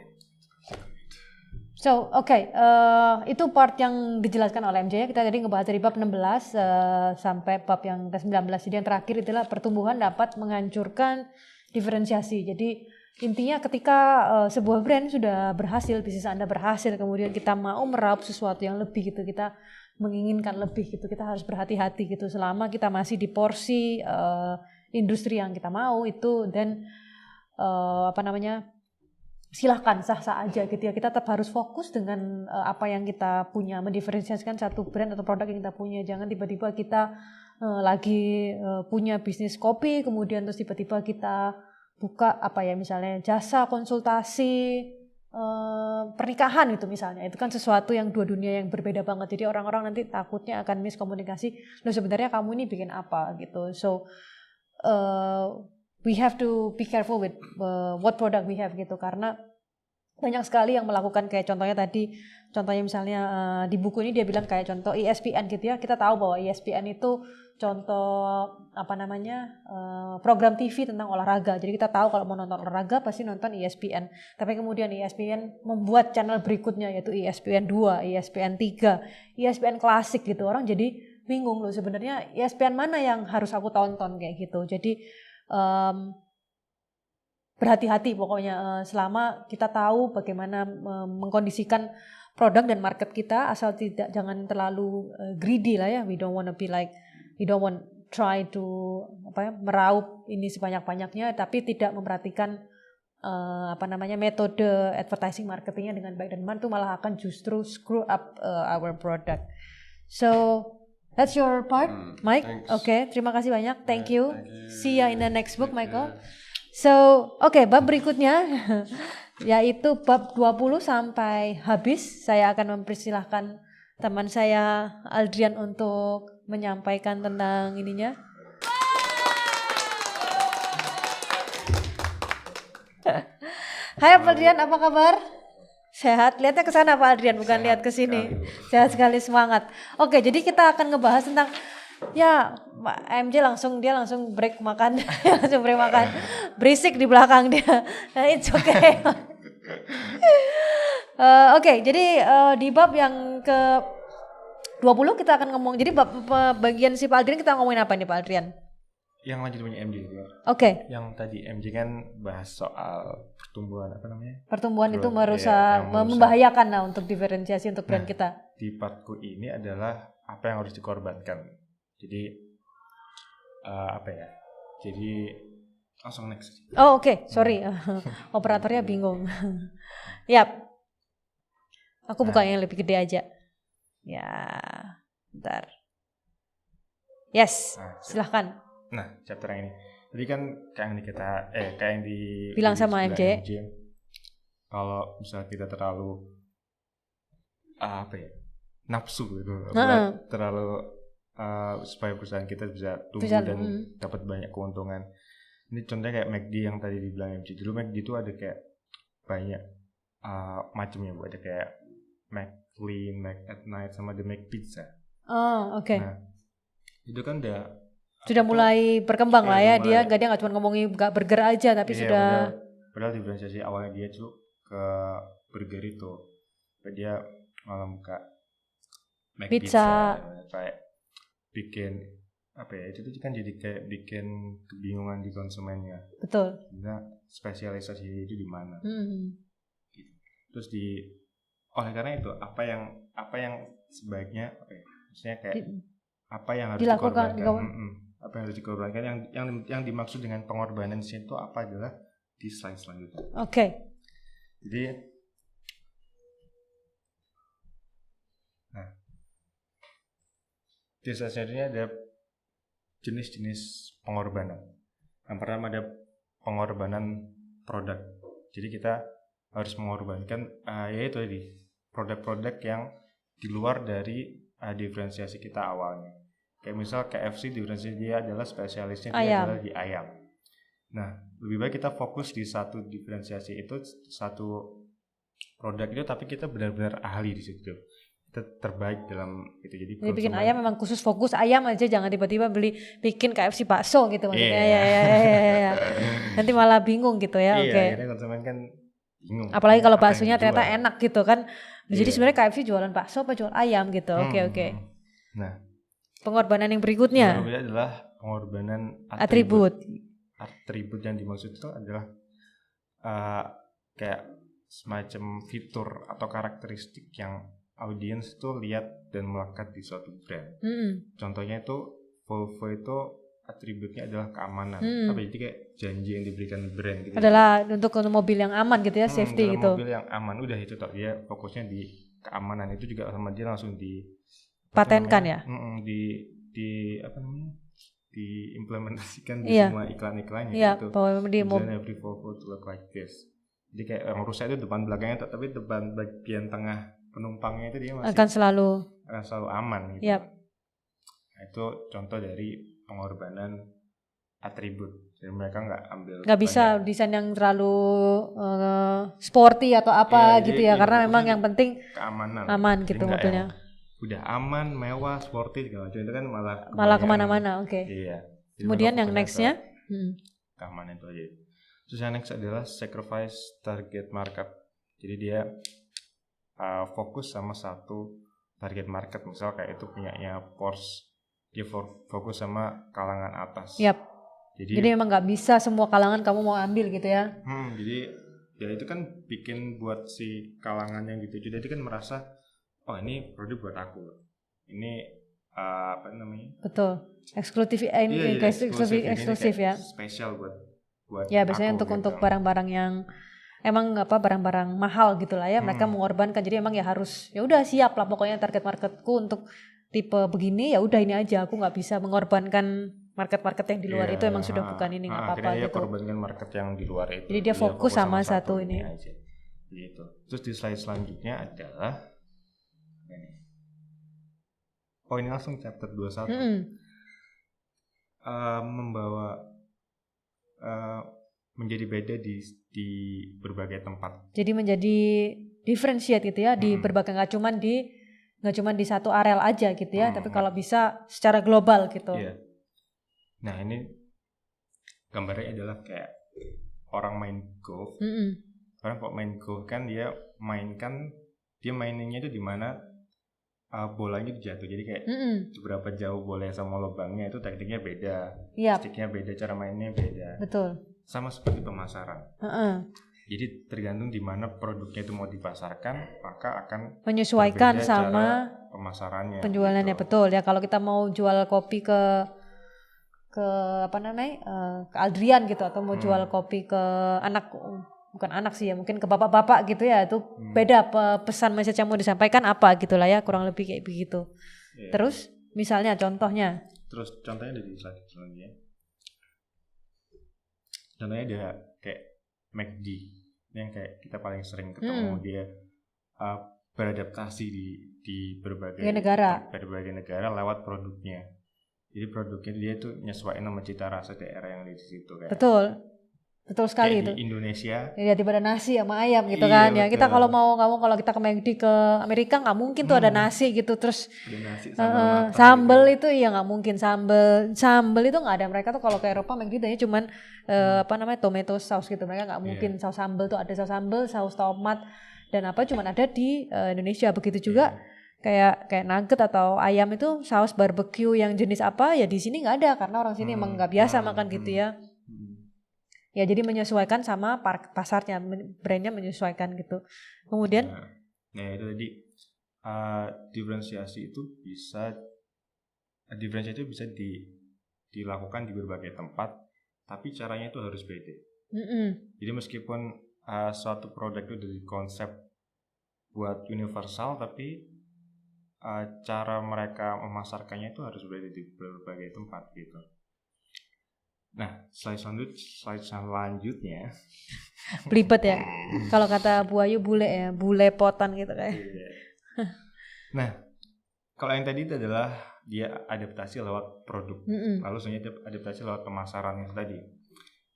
itu part yang dijelaskan oleh MJ. Kita tadi ngebahas dari bab 16 sampai bab yang ke-19. Jadi yang terakhir itulah pertumbuhan dapat menghancurkan diferensiasi. Jadi intinya ketika sebuah brand sudah berhasil, bisnis Anda berhasil, kemudian kita mau meraup sesuatu yang lebih gitu, kita menginginkan lebih gitu, kita harus berhati-hati gitu. Selama kita masih di porsi industri yang kita mau itu, dan silahkan sah-sah aja gitu ya. Kita tetap harus fokus dengan apa yang kita punya, mendiferensiasikan satu brand atau produk yang kita punya. Jangan tiba-tiba kita lagi punya bisnis kopi, kemudian terus tiba-tiba kita buka misalnya jasa konsultasi pernikahan gitu misalnya. Itu kan sesuatu yang dua dunia yang berbeda banget. Jadi orang-orang nanti takutnya akan miskomunikasi. Loh sebenarnya kamu ini bikin apa gitu. So we have to be careful with what product we have gitu, karena banyak sekali yang melakukan kayak contohnya misalnya di buku ini dia bilang kayak contoh ESPN gitu ya. Kita tahu bahwa ESPN itu contoh program TV tentang olahraga. Jadi kita tahu kalau mau nonton olahraga pasti nonton ESPN. Tapi kemudian ESPN membuat channel berikutnya yaitu ESPN 2, ESPN 3, ESPN klasik gitu. Orang jadi bingung loh sebenarnya ESPN mana yang harus aku tonton kayak gitu. Jadi berhati-hati pokoknya selama kita tahu bagaimana mengkondisikan produk dan market kita, asal jangan terlalu greedy lah ya. We don't try to meraup ini sebanyak-banyaknya tapi tidak memperhatikan metode advertising marketingnya dengan baik, dan itu malah akan justru screw up our product. So that's your part, Mike. Okay, terima kasih banyak. Thank you. See ya in the next book, Michael. So, bab berikutnya yaitu bab 20 sampai habis. Saya akan mempersilahkan teman saya Aldrian untuk menyampaikan tentang ininya. Hai Aldrian, apa kabar? Sehat? Lihatnya ke sana Pak Adrian, bukan sehat, lihat ke sini. Sehat sekali, semangat. Oke, jadi kita akan ngebahas tentang MJ langsung break makan. Langsung break makan. Berisik di belakang dia. Nah, it's okay. Jadi di bab yang 20 kita akan ngomong. Jadi bagian si Pak Adrian kita ngomongin apa nih Pak Adrian? Yang lanjut punya MJ ya. Oke. Yang tadi MJ kan bahas soal pertumbuhan apa namanya? Pertumbuhan itu merusak, membahayakan lah untuk diferensiasi untuk brand kita. Di partku ini adalah apa yang harus dikorbankan. Jadi apa ya? Jadi langsung next. Oh oke. Sorry. Operatornya bingung. Yap. Aku buka yang lebih gede aja. Ya, bentar. Yes, silahkan. Nah, chapter yang ini. Jadi kan kayak yang bilang sama MJ. Kalau misalnya kita terlalu nafsu gitu, terlalu supaya perusahaan kita bisa tumbuh dan dapat banyak keuntungan. Ini contohnya kayak McD yang tadi dibilang MJ. Dulu McD itu ada kayak banyak macamnya, ada kayak McLean, Mac at Night, sama The McPizza. Oh, oke. Nah, itu kan sudah mulai berkembang lah ya. Dia nggak cuma ngomongin burger aja, tapi sudah. Padahal diferensiasi awalnya dia tuh ke burger itu. Dia malah buka McPizza. Kayak bikin itu tuh kan jadi kayak bikin kebingungan di konsumennya. Betul. Nah, spesialisasi itu di mana? Gitu. Terus oleh karena itu apa yang sebaiknya maksudnya kayak apa yang harus dikorbankan? Apa yang harus dikorbankan? Yang dimaksud dengan pengorbanan di situ apa adalah di slide selanjutnya. Oke. Jadi di slide selanjutnya ada jenis-jenis pengorbanan. Yang pertama ada pengorbanan produk. Jadi kita harus mengorbankan yaitu tadi produk-produk yang di luar dari diferensiasi kita awalnya. Kayak misal KFC diferensiasi dia adalah spesialisnya dia adalah di ayam. Nah, lebih baik kita fokus di satu diferensiasi itu, satu produk itu, tapi kita benar-benar ahli di situ. Kita terbaik dalam itu. Jadi bikin ayam memang khusus fokus ayam aja, jangan tiba-tiba bikin KFC bakso gitu maksudnya. Ya. Nanti malah bingung gitu ya. Oke. Akhirnya konsumen kan bingung. Apalagi kalau baksonya ternyata enak gitu kan. Jadi sebenarnya KFC jualan bakso apa jual ayam gitu. Oke. Nah, pengorbanan yang berikutnya adalah pengorbanan atribut. Atribut yang dimaksud itu adalah kayak semacam fitur atau karakteristik yang audiens itu lihat dan melekat di suatu brand. Contohnya itu Volvo itu atributnya adalah keamanan. Jadi kayak janji yang diberikan brand gitu. Adalah untuk mobil yang aman gitu ya, safety gitu. Mobil yang aman, udah itu toh, dia fokusnya di keamanan. Itu juga sama dia langsung patenkan ya. Diimplementasikan di semua iklan-iklannya gitu. Bahwa di every Volvo to look like this. Jadi kayak yang rusak itu depan belakangnya, tapi depan bagian tengah penumpangnya itu dia masih akan selalu aman gitu. Nah, itu contoh dari pengorbanan atribut. Jadi mereka nggak bisa desain yang terlalu sporty atau apa gitu ya, karena memang yang penting keamanan, aman gitu mobilnya. Udah aman, mewah, sporty segala macam itu kan malah kemana-mana. Oke. Iya. Kemudian yang nextnya keamanan itu aja. Terus yang next adalah sacrifice target market. Jadi dia fokus sama satu target market, misal kayak itu punyanya Porsche, dia fokus sama kalangan atas. Jadi memang nggak bisa semua kalangan kamu mau ambil gitu ya. Jadi ya itu kan bikin buat si kalangan yang gitu, jadi kan merasa ini produk buat aku, ini apa namanya? Betul. Eksklusif ya. Spesial buat ya biasanya aku, untuk barang-barang yang emang barang-barang mahal gitulah ya, mereka mengorbankan. Jadi emang ya harus ya udah siap lah pokoknya target marketku untuk tipe begini, ya udah ini aja, aku nggak bisa mengorbankan market yang di luar itu, emang sudah bukan ini nggak apa-apa gitu. Dia korbankan market yang di luar itu. Jadi dia fokus sama satu ini aja. Gitu. Terus di slide selanjutnya adalah ini langsung chapter 21. Membawa menjadi beda di berbagai tempat. Jadi menjadi differentiate gitu ya, di berbagai, nggak cuma di satu areal aja gitu ya, tapi kalau bisa secara global gitu. Iya. Nah, ini gambarnya adalah kayak orang main golf. Orang kok main golf kan dia maininnya itu di mana bolanya jatuh, jadi kayak seberapa jauh bolanya sama lubangnya itu tekniknya beda, sticknya beda, cara mainnya beda. Betul. Sama seperti pemasaran. Jadi tergantung di mana produknya itu mau dipasarkan, maka akan menyesuaikan sama pemasarannya, penjualannya gitu. Betul ya. Kalau kita mau jual kopi ke ke Aldrian gitu, atau mau jual kopi ke bukan anak sih ya, mungkin ke bapak-bapak gitu ya, itu beda pesan message yang mau disampaikan apa gitulah ya, kurang lebih kayak begitu. Terus misalnya contohnya dari slide selanjutnya. Contohnya ada kayak McD yang kayak kita paling sering ketemu, dia beradaptasi di berbagai negara lewat produknya. Jadi produknya dia tuh nyesuaiin sama cita rasa daerah yang di situ kayak. Betul sekali kayak itu. Di Indonesia. Ya daripada nasi sama ayam gitu kan. Ya kita kalau kita ke McD ke Amerika nggak mungkin tuh ada nasi gitu, terus nasi, sambal gitu. Itu ya nggak mungkin, sambal itu nggak ada. Mereka tuh kalau ke Eropa McD nya cuman tomato sauce gitu. Mereka nggak mungkin saus sambal tuh, ada saus sambal, saus tomat dan cuman ada di Indonesia. Begitu juga kayak nugget atau ayam itu saus barbecue yang jenis apa ya di sini nggak ada, karena orang sini emang nggak biasa makan gitu ya. Ya jadi menyesuaikan sama pasarnya, brandnya menyesuaikan gitu. Kemudian itu tadi diferensiasi itu bisa dilakukan di berbagai tempat, tapi caranya itu harus beda. Jadi meskipun suatu produk itu dari konsep buat universal, tapi cara mereka memasarkannya itu harus beda di berbagai tempat gitu. Nah, slide selanjutnya belibet ya. Kalau kata Bu Ayu bule potan gitu kayak. Nah, kalau yang tadi itu adalah dia adaptasi lewat produk. Lalu selanjutnya adaptasi lewat pemasaran yang tadi.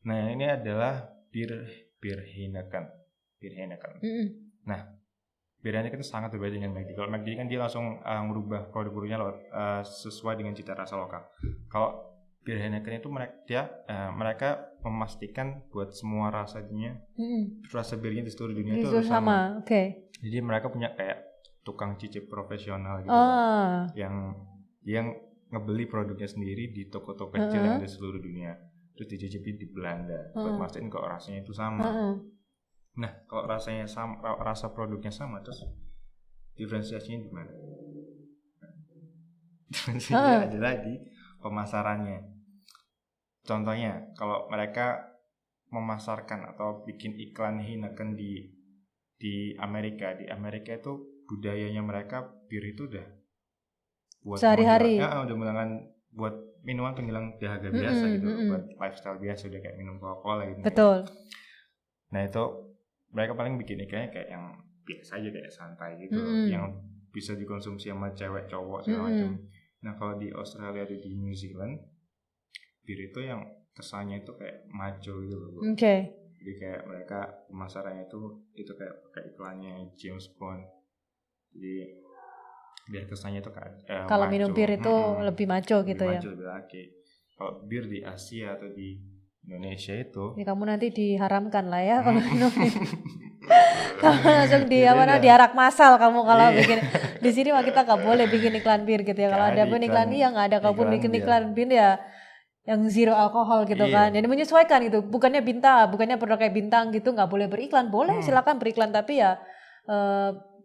Nah, ini adalah bir Heineken. Nah, bir Heineken sangat berbeda dengan McD. Kalau McD kan dia langsung merubah produk-produknya lewat sesuai dengan cita rasa lokal. Kalau bir Heineken itu mereka memastikan buat semua rasanya, rasa birnya di seluruh dunia itu harus sama. Jadi mereka punya kayak tukang cicip profesional gitu, yang ngebeli produknya sendiri di toko-toko kecil yang ada di seluruh dunia, terus dicicipin di Belanda buat mastiin kalau rasanya itu sama. Nah, kalau rasanya sama, rasa produknya sama, terus diferensiasinya di mana? Diferensiasinya adalah di pemasarannya. Contohnya, kalau mereka memasarkan atau bikin iklan Heineken di Amerika itu budayanya mereka bir itu udah buat sehari-hari. Udah menggunakan buat minuman penghilang dahaga biasa gitu, buat lifestyle biasa, udah kayak minum Coca-Cola gitu. Betul. Nah itu mereka paling bikin iklannya kayak yang biasa aja, kayak santai gitu, yang bisa dikonsumsi sama cewek cowok segala macam. Nah kalau di Australia atau di New Zealand, bir itu yang kesannya itu kayak macho gitu loh. Jadi kayak mereka pemasarannya itu kayak pakai iklannya James Bond. Jadi biar kesannya itu kayak kalau macho. Minum bir itu lebih macho gitu ya. Macho, lebih laki. Kalau bir di Asia atau di Indonesia itu, ya kamu nanti diharamkan lah ya kalau minum. Kamu langsung diarak masal kamu kalau bikin. Di sini mah kita nggak boleh bikin iklan bir gitu ya. Kalau ada pun iklan nggak ada, kalau pun bikin iklan bir ya yang zero alkohol gitu kan. Jadi menyesuaikan gitu. Bukannya produk kayak bintang gitu nggak boleh beriklan. Boleh silakan beriklan, tapi ya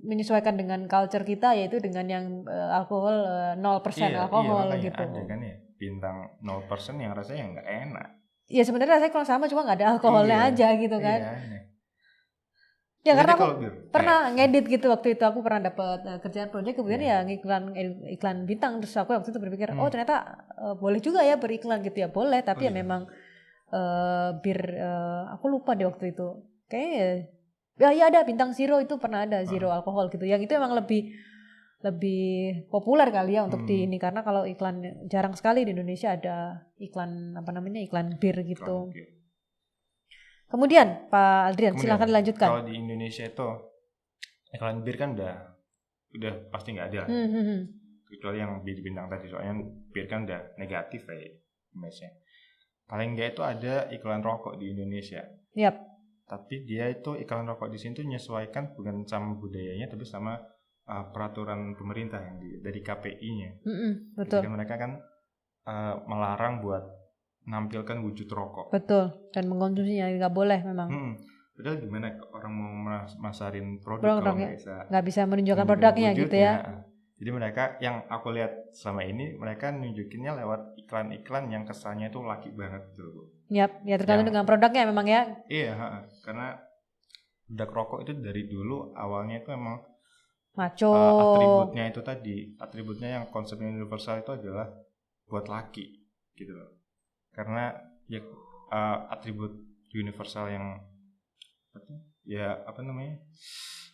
menyesuaikan dengan culture kita, yaitu dengan yang alkohol 0% alkohol gitu. Ada kan ya bintang 0% yang rasanya nggak enak. Ya sebenarnya rasanya kurang sama, cuma nggak ada alkoholnya aja gitu kan. Ya karena aku pernah ngedit gitu waktu itu, aku pernah dapat kerjaan proyek, kemudian ya iklan bintang, terus aku waktu itu berpikir ternyata boleh juga ya beriklan gitu ya, boleh, tapi ya memang bir aku lupa deh waktu itu kayaknya ya ada bintang zero, itu pernah ada zero alkohol gitu, yang itu emang lebih populer kali ya untuk di ini, karena kalau iklan jarang sekali di Indonesia ada iklan iklan bir gitu. Kemudian Pak Aldrian, silakan dilanjutkan. Kalau di Indonesia itu iklan bir kan udah pasti nggak ada, kecuali yang bir bintang tadi, soalnya bir kan udah negatif kayak image-nya. Paling nggak itu ada iklan rokok di Indonesia. Yap. Tapi dia itu iklan rokok di sini tuh menyesuaikan bukan sama budayanya, tapi sama peraturan pemerintah yang dari KPI-nya. Betul. Jadi mereka kan melarang buat menampilkan wujud rokok. Betul. Dan mengkonsumsinya nggak boleh memang. Padahal gimana orang mau masarin produk kalau nggak bisa menunjukkan produknya gitu ya. Jadi mereka yang aku lihat selama ini mereka nunjukinnya lewat iklan-iklan yang kesannya itu laki banget gitu loh. Yap, ya tergantung dengan produknya memang ya. Iya, karena produk rokok itu dari dulu awalnya itu emang maco. Atributnya itu tadi, atributnya yang konsepnya universal itu adalah buat laki gitu loh. Karena ya atribut universal yang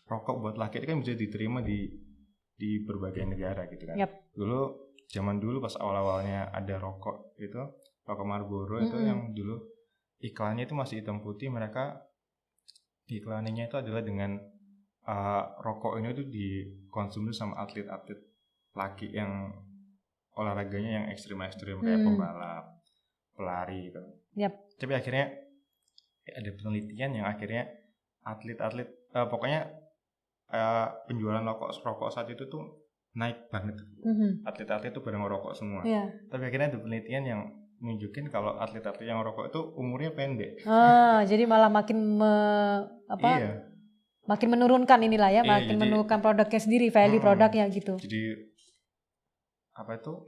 rokok buat laki itu kan bisa diterima di berbagai negara gitu kan. Zaman dulu pas awal-awalnya ada rokok itu, rokok Marlboro itu yang dulu iklannya itu masih hitam putih, mereka iklannya itu adalah dengan rokok ini tuh dikonsumsi sama atlet-atlet laki yang olahraganya yang ekstrim-ekstrim kayak pembalap, pelari gitu. Tapi akhirnya ada penelitian yang akhirnya atlet-atlet pokoknya penjualan rokok saat itu tuh naik banget. Atlet-atlet tuh pada ngerokok semua. Tapi akhirnya ada penelitian yang nunjukin kalau atlet-atlet yang ngerokok itu umurnya pendek. Jadi malah makin makin menurunkan inilah ya, makin menurunkan produknya sendiri, value produknya gitu. Jadi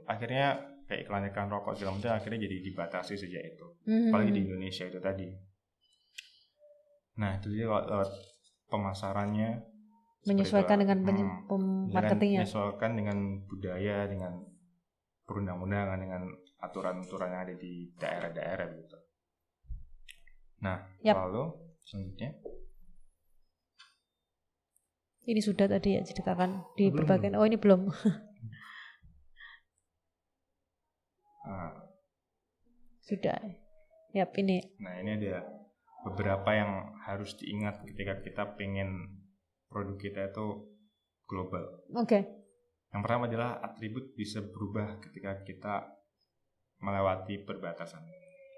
akhirnya kayak iklan-iklan rokok segala macam akhirnya jadi dibatasi sejak itu. Apalagi di Indonesia itu tadi. Nah, itu dia lewat pemasarannya menyesuaikan dengan marketingnya. Menyesuaikan dengan budaya, dengan perundang-undangan, dengan aturan-aturan yang ada di daerah-daerah gitu. Nah, lalu selanjutnya ini sudah tadi ya ceritakan di berbagai. Oh, ini belum. Sudah. Ini. Nah, ini ada beberapa yang harus diingat ketika kita pengen produk kita itu global. Yang pertama adalah atribut bisa berubah ketika kita melewati perbatasan.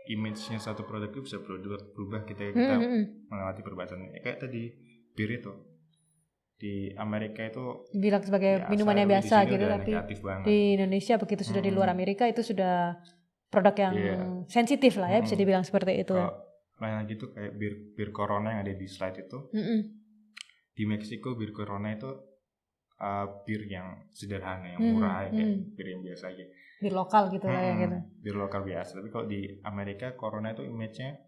Image-nya satu produk itu bisa berubah ketika kita melewati perbatasan. Kayak tadi bir itu di Amerika itu dibilang sebagai minuman yang biasa gitu, tapi di Indonesia begitu sudah di luar Amerika itu sudah produk yang sensitif lah ya, bisa dibilang seperti itu. Lain lagi tuh kayak bir Corona yang ada di slide itu. Di Meksiko bir Corona itu bir yang sederhana, yang murah, kayak bir yang biasa aja. Bir lokal gitu lah ya gitu. Bir lokal biasa. Tapi kalau di Amerika Corona itu image-nya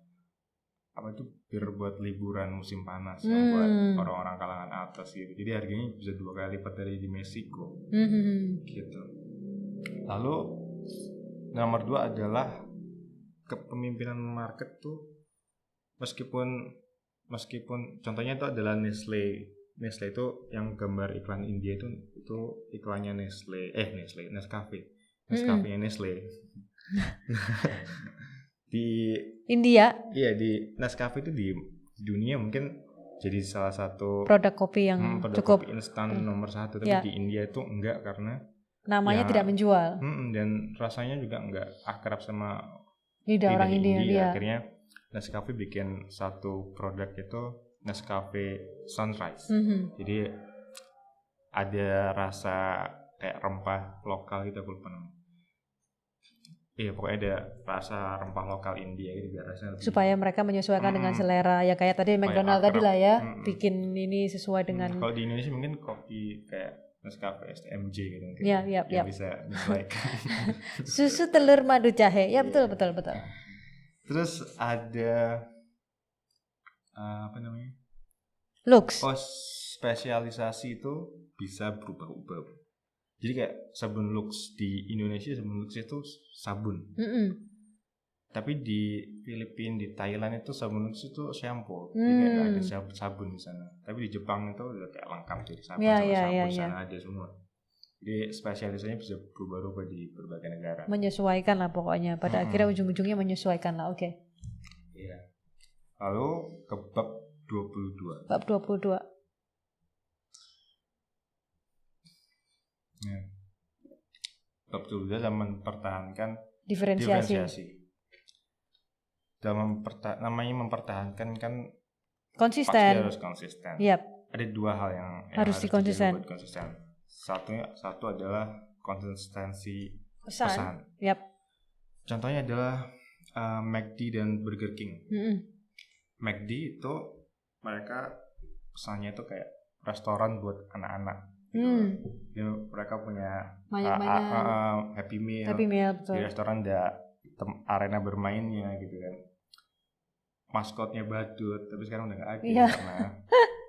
bir buat liburan musim panas, yang buat orang-orang kalangan atas gitu. Jadi harganya bisa 2 kali lipat dari di Meksiko. Gitu. Lalu nomor 2 adalah kepemimpinan market tuh meskipun contohnya itu adalah Nestle itu yang gambar iklan India itu iklannya Nescafe-nya Nestle. Di India. Iya, di Nescafe itu di dunia mungkin jadi salah satu produk kopi yang cukup kopi instan nomor 1, tapi di India itu enggak karena namanya tidak menjual. Dan rasanya juga enggak akrab sama lidah orang India. Akhirnya Nescafe bikin satu produk itu Nescafe Sunrise. Jadi ada rasa kayak rempah lokal gitu, aku lupa namanya. Iya, pokoknya ada rasa rempah lokal India gitu biar rasanya lebih supaya mereka menyesuaikan dengan selera ya, kayak tadi McDonald tadi lah ya, bikin ini sesuai dengan kalau di Indonesia mungkin kopi kayak Nescafe STMJ gitu mungkin. Yang bisa dislike. Susu telur madu jahe. Ya betul. Terus ada looks. Spesialisasi itu bisa berubah-ubah. Jadi kayak sabun Lux di Indonesia, sabun Lux itu sabun. Tapi di Filipina, di Thailand itu sabun Lux itu shampoo. Jadi kayak gak ada sabun di sana. Tapi di Jepang itu udah kayak lengkap jadi sabun di sana ada semua. Jadi spesialisasinya bisa berubah-ubah di berbagai negara. Menyesuaikan lah pokoknya. Pada akhirnya ujung-ujungnya menyesuaikan lah. Oke. Iya. Lalu ke bab 22. Bab 22. Bab 22 dalam mempertahankan diferensiasi. Dalam namanya mempertahankan kan konsisten. pasti harus konsisten. ada dua hal yang harus konsisten. Satu adalah konsistensi pesan. Yap. Contohnya adalah McD dan Burger King. McD itu mereka pesannya itu kayak restoran buat anak-anak. Jadi mereka punya happy meal betul. Di restoran ada arena bermainnya gitu kan. Maskotnya badut, tapi sekarang udah nggak ada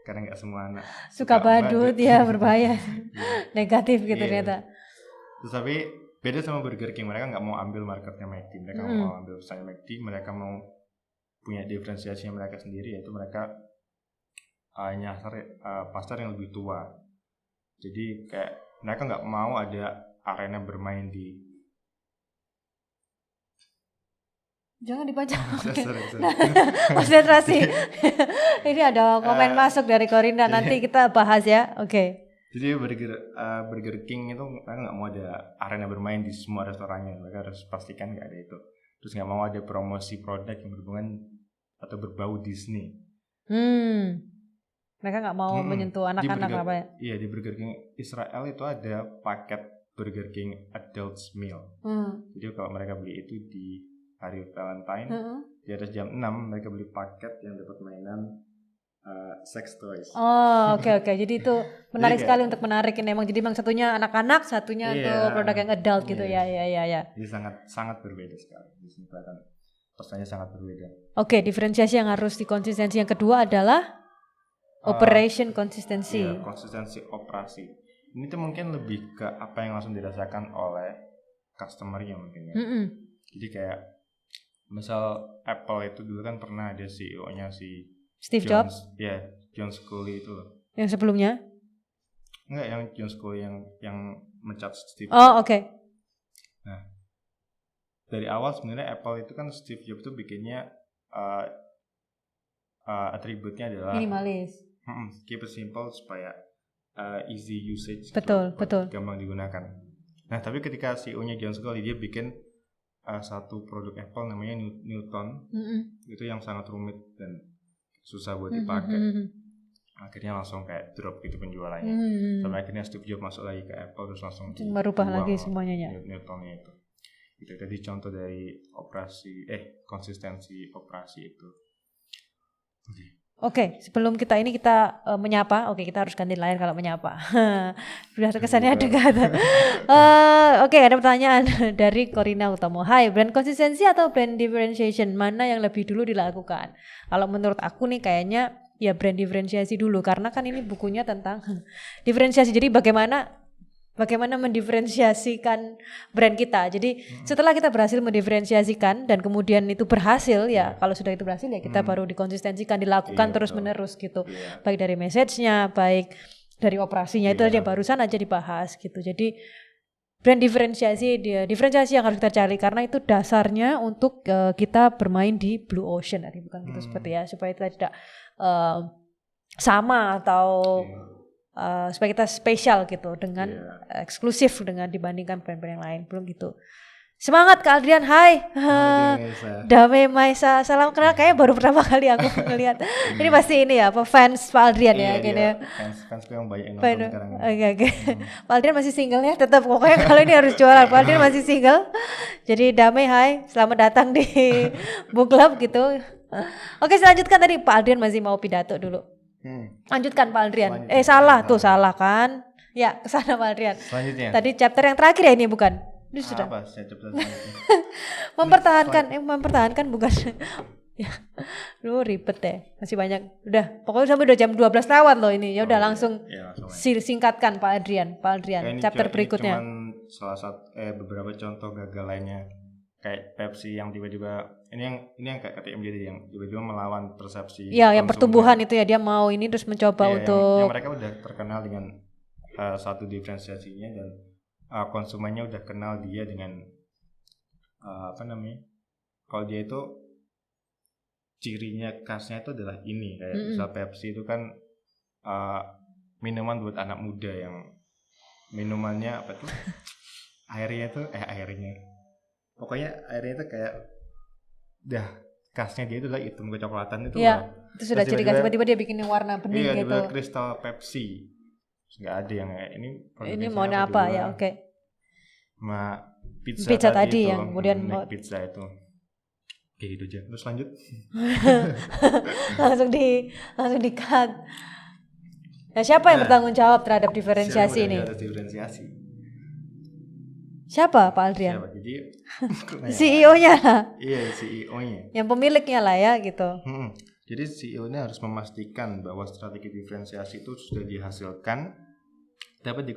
karena nggak semua anak suka badut ya, berbahaya. Negatif gitu ternyata. Terus tapi beda sama Burger King, mereka nggak mau ambil marketnya McD, mereka mau ambil pesannya McD, mereka mau punya diferensiasinya mereka sendiri, yaitu mereka nyasar pasar yang lebih tua. Jadi kayak mereka nggak mau ada arena bermain di. Jangan dibaca. Konsentrasi. Ini ada komen masuk dari Korinda, nanti kita bahas ya. Oke. Jadi Burger King itu mereka nggak mau ada arena bermain di semua restorannya, mereka harus pastikan nggak ada itu. Terus nggak mau ada promosi produk yang berhubungan atau berbau Disney. Mereka nggak mau menyentuh anak-anak apa ya? Iya, di Burger King Israel itu ada paket Burger King Adults Meal. Jadi kalau mereka beli itu di hari Valentine, di atas jam 6 mereka beli paket yang dapat mainan sex toys. Oke. Jadi itu menarik sekali untuk menarikin emang. Jadi emang satunya anak-anak, satunya untuk produk yang adult gitu ya. Jadi sangat berbeda sekali. Di sini kelihatan pesannya sangat berbeda. Oke, diferensiasi yang harus dikonsistensi yang kedua adalah operation konsistensi. Iya, konsistensi operasi. Ini tuh mungkin lebih ke apa yang langsung dirasakan oleh customer-nya mungkin ya. Jadi kayak misal Apple itu dulu kan pernah ada CEO-nya si Steve Jobs. Ya, John Sculley itu loh. Yang sebelumnya? Enggak, yang John Sculley yang mencat Steve Jobs. Oh, oke. Nah, dari awal sebenarnya Apple itu kan Steve Jobs itu bikinnya atributnya adalah minimalis. Keep it simple supaya easy usage. Betul. Gampang digunakan. Nah, tapi ketika CEO-nya John Sculley dia bikin satu produk Apple namanya Newton. Itu yang sangat rumit dan susah buat dipakai. Akhirnya langsung kayak drop gitu penjualannya. Sampai akhirnya Steve Jobs masuk lagi ke Apple terus langsung merubah lagi semuanya. Newtonnya itu. Itu tadi contoh dari konsistensi operasi itu. Oke, sebelum kita menyapa, kita harus ganti layar kalau menyapa. Sudah kesannya ada kata. Oke, ada pertanyaan dari Corina Utomo. Hai, brand konsistensi atau brand differentiation, mana yang lebih dulu dilakukan? Kalau menurut aku nih kayaknya ya brand differentiasi dulu, karena kan ini bukunya tentang diferensiasi. Jadi bagaimana mendiferensiasikan brand kita. Jadi setelah kita berhasil mendiferensiasikan dan kemudian itu berhasil ya, kalau sudah itu berhasil ya kita baru dikonsistensikan, dilakukan terus menerus gitu. Baik dari message-nya, baik dari operasinya, itu aja barusan aja dibahas gitu. Jadi brand diferensiasi yang harus kita cari, karena itu dasarnya untuk kita bermain di blue ocean, bukan gitu seperti ya, supaya kita tidak sama atau supaya kita spesial gitu dengan eksklusif dengan dibandingkan brand-brand yang lain, belum gitu. Semangat Kak Aldrian, hai. Damai Maisa, salam kenal, kayaknya baru pertama kali aku ngelihat. Ini pasti ini ya, fans Pak Aldrian ya kayaknya. Fansku yang banyak yang nonton sekarang. Oke. Pak Aldrian masih single ya, tetap pokoknya kalau ini harus jualan. Pak Aldrian masih single. Jadi Damai, hai, selamat datang di book club gitu. Oke, selanjutkan tadi Pak Aldrian masih mau pidato dulu. Lanjutkan Pak Aldrian. Salah kan? Ya, kesana Pak Aldrian. Selanjutnya. Tadi chapter yang terakhir ya ini bukan? Ini sudah. Apa chapter selanjutnya? mempertahankan bukan. Ya. Lu ribet deh. Masih banyak. Udah, pokoknya sampai udah jam 12 lewat loh ini. Ya udah langsung singkatkan Pak Aldrian. Chapter berikutnya. Cuman salah satu beberapa contoh gagal lainnya. Kayak Pepsi yang tiba-tiba ini yang kayak KTM, jadi yang tiba-tiba melawan persepsi. Iya, yang pertumbuhan itu ya, dia mau ini terus mencoba untuk. Yang mereka udah terkenal dengan satu diferensiasinya dan konsumennya udah kenal dia dengan kalau dia itu cirinya khasnya itu adalah ini, kayak misal Pepsi itu kan minuman buat anak muda yang minumannya apa tuh? Airnya pokoknya airnya itu kayak khasnya dia itu adalah hitam kecoklatan itu. Iya, itu sudah ciri khas. Tiba-tiba dia bikin yang warna bening gitu. Iya, kristal Pepsi. Nggak ada yang kayak ini mau apa ya, oke. Sama pizza tadi yang kemudian pizza itu. Kayak gitu aja. Terus lanjut. langsung di cut. Nah, siapa yang bertanggung jawab terhadap diferensiasi ini? Siapa Pak Aldrian? Siapa? Jadi CEO-nya. Iya, CEO-nya. Yang pemiliknya lah ya gitu. Jadi CEO-nya harus memastikan bahwa strategi diferensiasi itu sudah dihasilkan, dapat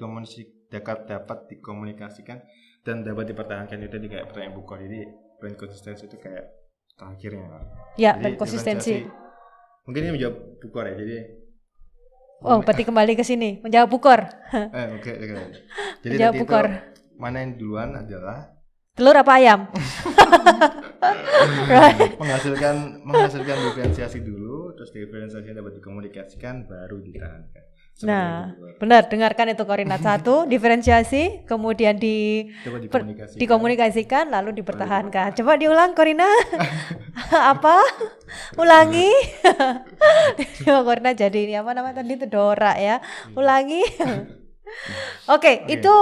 dikomunikasikan dan dapat dipertahankan. Itu kayak pertanyaan Bukor. Jadi brand konsistensi itu kayak terakhirnya. Ya, brand konsistensi. Mungkin ini menjawab Bukor ya. Jadi berarti kembali ke sini menjawab Bukor. Oke. Jadi menjawab Bukor. Mana yang duluan adalah telur apa ayam? Right. menghasilkan diferensiasi dulu, terus diferensiasi dapat dikomunikasikan, baru ditahankan. Nah, benar, dengarkan itu koordinat 1, diferensiasi, kemudian dikomunikasikan, lalu dipertahankan. Coba diulang, Korina. Apa? Ulangi. Korina jadi ini apa namanya tadi itu Dora ya. Ulangi. Oke, itu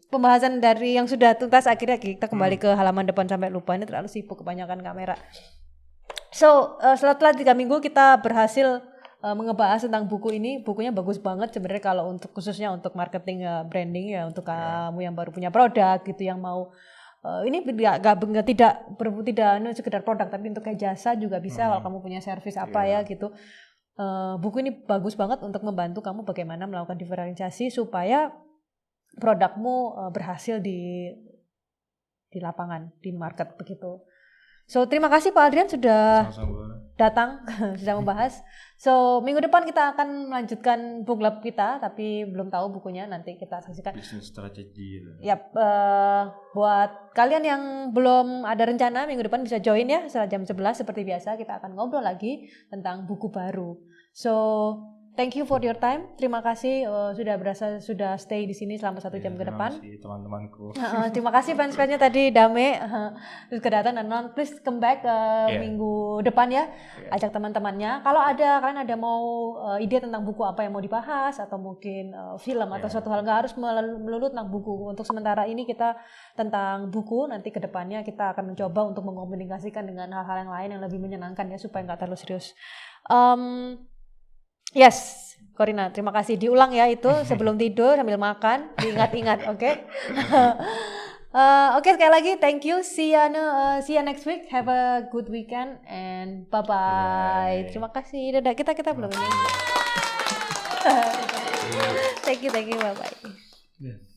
pembahasan dari yang sudah tuntas. Akhirnya kita kembali ke halaman depan sampai lupa, ini terlalu sibuk kebanyakan kamera. So, setelah 3 minggu kita berhasil mengebahas tentang buku ini. Bukunya bagus banget sebenarnya kalau untuk khususnya untuk marketing branding ya, untuk kamu yang baru punya produk gitu, yang mau ini tidak sekedar produk tapi untuk kayak jasa juga bisa. Kalau kamu punya service apa ya gitu. Buku ini bagus banget untuk membantu kamu bagaimana melakukan diferensiasi supaya produkmu berhasil di lapangan, di market begitu. So, terima kasih Pak Aldrian sudah datang, sudah membahas. So, minggu depan kita akan melanjutkan book club kita, tapi belum tahu bukunya, nanti kita saksikan. Business strategy. Yap, buat kalian yang belum ada rencana, minggu depan bisa join ya, setelah jam 11 seperti biasa kita akan ngobrol lagi tentang buku baru. So, thank you for your time. Terima kasih sudah stay di sini selama 1 jam ke depan. Terima kasih teman-temanku. Terima kasih fans-fansnya tadi Dame terus kedatangan dan please come back minggu depan ya. Ajak teman-temannya. Kalau kalian ada mau ide tentang buku apa yang mau dibahas atau mungkin film atau suatu hal, nggak harus melulu tentang buku. Untuk sementara ini kita tentang buku, nanti ke depannya kita akan mencoba untuk mengkomunikasikan dengan hal-hal yang lain yang lebih menyenangkan ya, supaya nggak terlalu serius. Yes, Korina, terima kasih. Diulang ya itu sebelum tidur sambil makan, diingat-ingat, oke? Oke, sekali lagi thank you. See you next week. Have a good weekend and bye-bye. Terima kasih. Dadah, kita belum ini. Thank you, bye-bye.